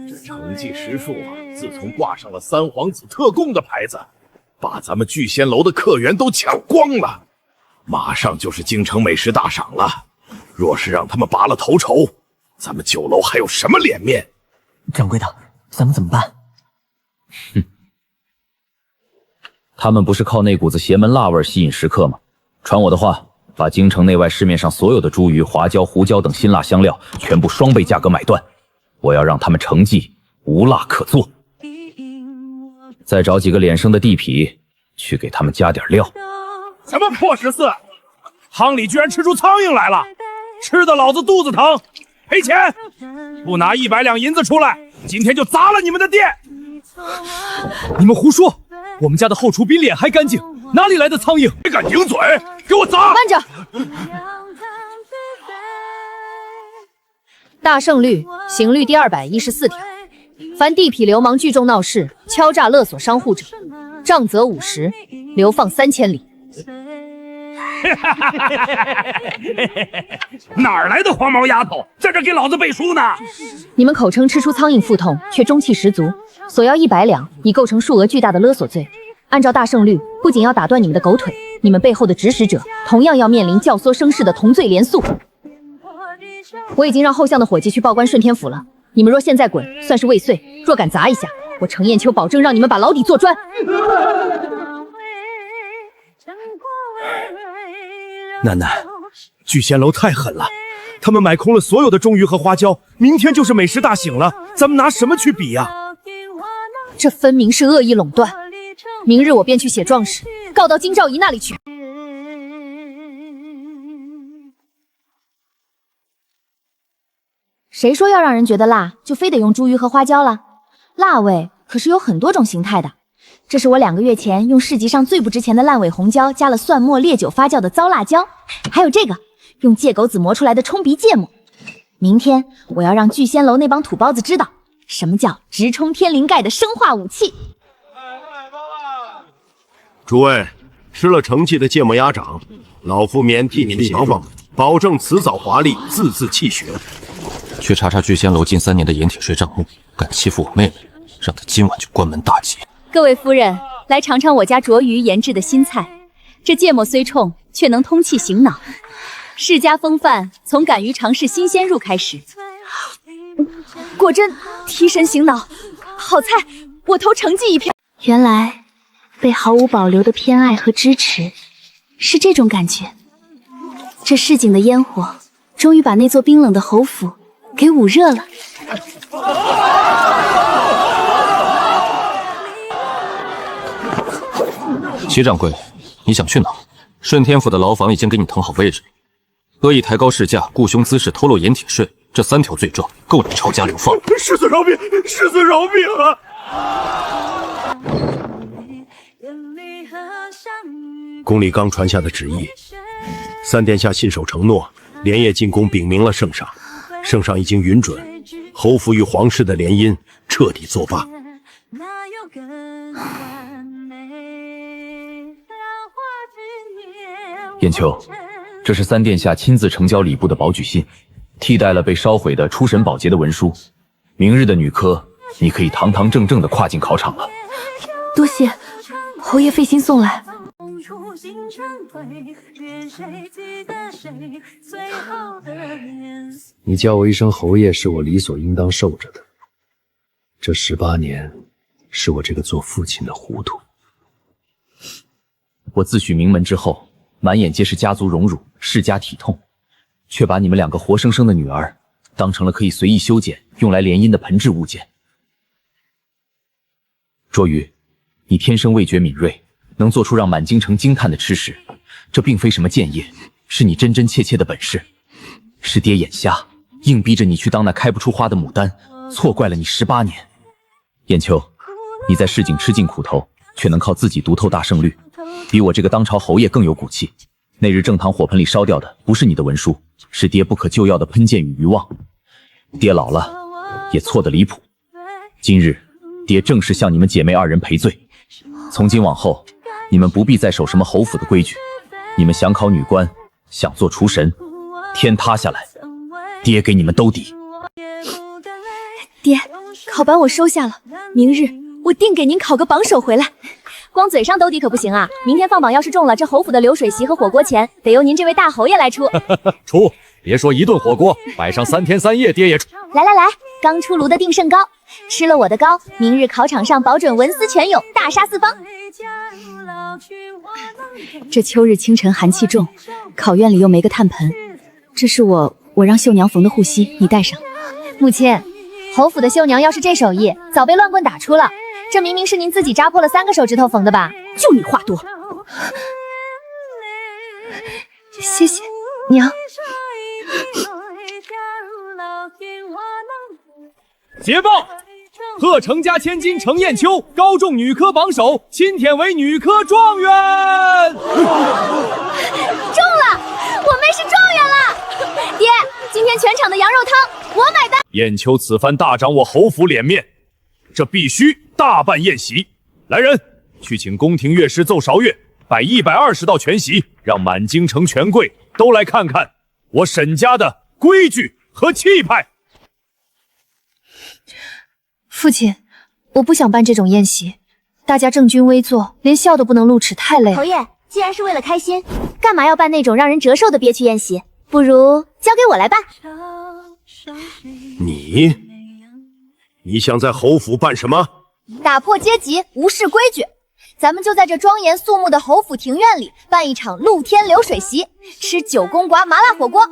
这成绩石树自从挂上了三皇子特供的牌子，把咱们聚仙楼的客源都抢光了，马上就是京城美食大赏了。若是让他们拔了头筹，咱们酒楼还有什么脸面？
掌柜的，咱们怎么办？他们不是靠那股子邪门辣味吸引食客吗？传我的话，把京城内外市面上所有的茱萸、花椒、胡椒等辛辣香料全部双倍价格买断，我要让他们成绩无辣可做。再找几个脸生的地痞去给他们加点料。
什么破14，汤里居然吃出苍蝇来了，吃的老子肚子疼，赔钱！不拿100两银子出来，今天就砸了你们的店！
你们胡说！我们家的后厨比脸还干净，哪里来的苍蝇？
你敢顶嘴，给我砸！
慢着！大圣律刑律第214条，凡地痞流氓聚众闹事、敲诈勒索商户者，杖责50，流放3000里。
哪儿来的黄毛丫头，在这给老子背书呢？
你们口称吃出苍蝇腹痛，却中气十足，索要100两，已构成数额巨大的勒索罪。按照大圣律，不仅要打断你们的狗腿，你们背后的指使者同样要面临教唆生事的同罪连诉。我已经让后巷的伙计去报关顺天府了，你们若现在滚，算是未遂；若敢砸一下，我程砚秋保证让你们把牢底坐砖。
奶奶，聚仙楼太狠了，他们买空了所有的中鱼和花椒，明天就是美食大醒了，咱们拿什么去比呀？
这分明是恶意垄断，明日我便去写状纸，告到金兆仪那里去。
谁说要让人觉得辣，就非得用茱萸和花椒了？辣味可是有很多种形态的。这是我2个月前用市集上最不值钱的烂尾红椒加了蒜末烈酒发酵的糟辣椒，还有这个用芥狗子磨出来的冲鼻芥末。明天我要让聚仙楼那帮土包子知道，什么叫直冲天灵盖的生化武器。
诸位，吃了成绩的芥末鸭掌，老夫免替你们降放，保证辞藻华丽，字字泣血。
去查查聚仙楼近3年的盐铁税账目，敢欺负我妹妹，让她今晚就关门大吉。
各位夫人，来尝尝我家卓鱼研制的新菜。这芥末虽冲，却能通气醒脑。世家风范，从敢于尝试新鲜入开始。
果真提神醒脑，好菜，我投成绩1票。原来被毫无保留的偏爱和支持是这种感觉。这市井的烟火终于把那座冰冷的侯府给捂热了。
齐掌柜，你想去哪？顺天府的牢房已经给你腾好位置，恶意抬高市价、雇凶滋事、偷漏盐铁税，这3条罪状够你抄家流放。
世子饶命！世子饶命啊！宫里刚传下的旨意，3殿下信守承诺，连夜进宫禀明了圣上，圣上已经允准侯府与皇室的联姻彻底作罢。
燕秋，这是3殿下亲自呈交礼部的保举信，替代了被烧毁的出审保洁的文书。明日的女科，你可以堂堂正正的跨进考场了。
多谢侯爷费心送来。
你叫我一声侯爷，是我理所应当受着的。这18年，是我这个做父亲的糊涂。
我自诩名门之后，满眼皆是家族荣辱、世家体痛，却把你们2个活生生的女儿当成了可以随意修剪、用来联姻的盆质物件。卓瑜，你天生味觉敏锐，能做出让满京城惊叹的吃食，这并非什么建业，是你真真切切的本事。是爹眼瞎，硬逼着你去当那开不出花的牡丹，错怪了你18年。燕秋，你在市井吃尽苦头，却能靠自己读透大圣律，比我这个当朝侯爷更有骨气。那日正堂火盆里烧掉的不是你的文书，是爹不可救药的喷剑与渔网。爹老了，也错得离谱。今日爹正式向你们姐妹2人赔罪。从今往后，你们不必再守什么侯府的规矩，你们想考女官，
想做厨神，天塌下来，爹给你们兜底。
爹，考班我收下了，明日我定给您考个榜首回来。光嘴上兜底可不行啊！明天放榜要是中了，这侯府的流水席和火锅钱得由您这位大侯爷来出。
出，别说一顿火锅，摆上3天3夜，爹也出。
来，刚出炉的定胜糕，吃了我的糕，明日考场上保准文思泉涌，大杀四方。这秋日清晨寒气重，考院里又没个炭盆，这是我让绣娘缝的护膝，你戴上。母亲，侯府的绣娘要是这手艺，早被乱棍打出了。这明明是您自己扎破了3个手指头缝的吧？
就你话多。
谢谢娘。
捷报！贺程家千金程砚秋高中女科榜首，钦点为女科状元。
中了，我妹是状元了！爹，今天全场的羊肉汤我买单。
砚秋此番大长我侯府脸面，这必须大办宴席。来人，去请宫廷乐师奏韶乐，摆120道全席，让满京城权贵都来看看我沈家的规矩和气派。
父亲，我不想办这种宴席，大家正襟危坐，连笑都不能露齿，太累了。
侯爷，既然是为了开心，干嘛要办那种让人折寿的憋屈宴席？不如交给我来办。
你想在侯府办什么？
打破阶级，无视规矩。咱们就在这庄严肃穆的侯府庭院里办一场露天流水席，吃9宫刮麻辣火锅。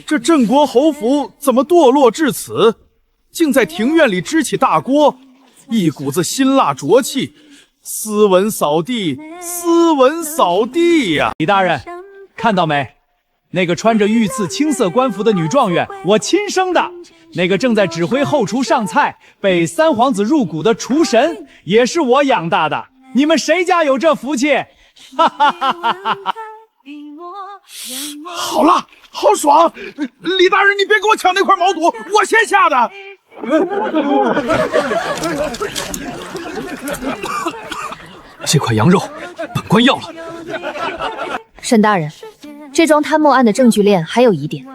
这镇国侯府怎么堕落至此？竟在庭院里支起大锅，一股子辛辣浊气，斯文扫地，斯文扫地呀！
李大人，看到没？那个穿着御赐青色官服的女状元，我亲生的；那个正在指挥后厨上菜、被3皇子入股的厨神，也是我养大的。你们谁家有这福气？哈哈哈哈哈哈！
好了，好爽！李大人，你别给我抢那块毛肚，我先下的。
这块羊肉，本官要了。
沈大人，这桩贪墨案的证据链还有疑点，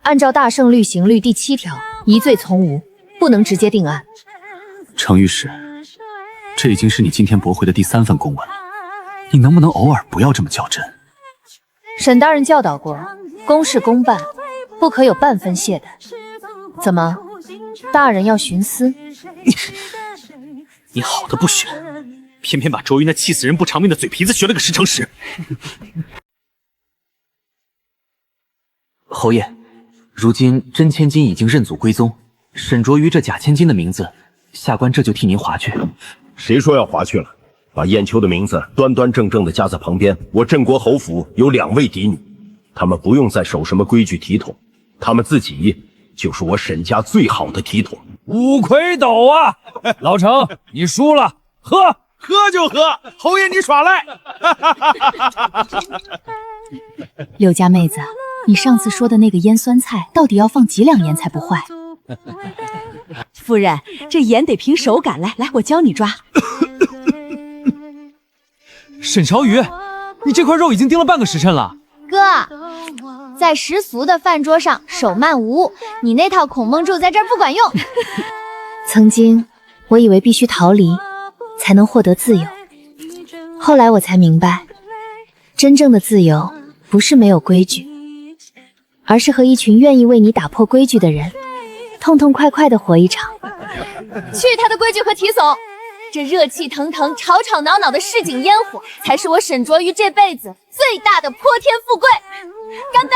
按照大圣律刑律第7条，疑罪从无，不能直接定案。
程御史，这已经是你今天驳回的第3份公文了，你能不能偶尔不要这么较真？
沈大人教导过，公事公办，不可有半分懈怠。怎么，大人要徇私？
你好的不学，偏偏把周瑜那气死人不偿命的嘴皮子学了个10成10。侯爷，如今真千金已经认祖归宗，沈卓瑜这假千金的名字，下官这就替您划去。
谁说要划去了？把砚秋的名字端端正正的加在旁边。我镇国侯府有2位嫡女，他们不用再守什么规矩体统，他们自己就是我沈家最好的体统。
五魁斗啊！老程，你输了，喝
就喝，侯爷你耍赖。
柳家妹子，你上次说的那个腌酸菜，到底要放几两盐才不坏？
夫人，这盐得凭手感，来，我教你抓。
沈朝瑜，你这块肉已经叮了半个时辰了。
哥，在食俗的饭桌上手慢无误，你那套孔孟柱在这儿不管用。
曾经我以为必须逃离才能获得自由，后来我才明白，真正的自由不是没有规矩，而是和一群愿意为你打破规矩的人痛痛快快地活一场。
去他的规矩和体悚！这热气腾腾、吵吵闹闹的市井烟火，才是我沈卓瑜这辈子最大的泼天富贵。干杯！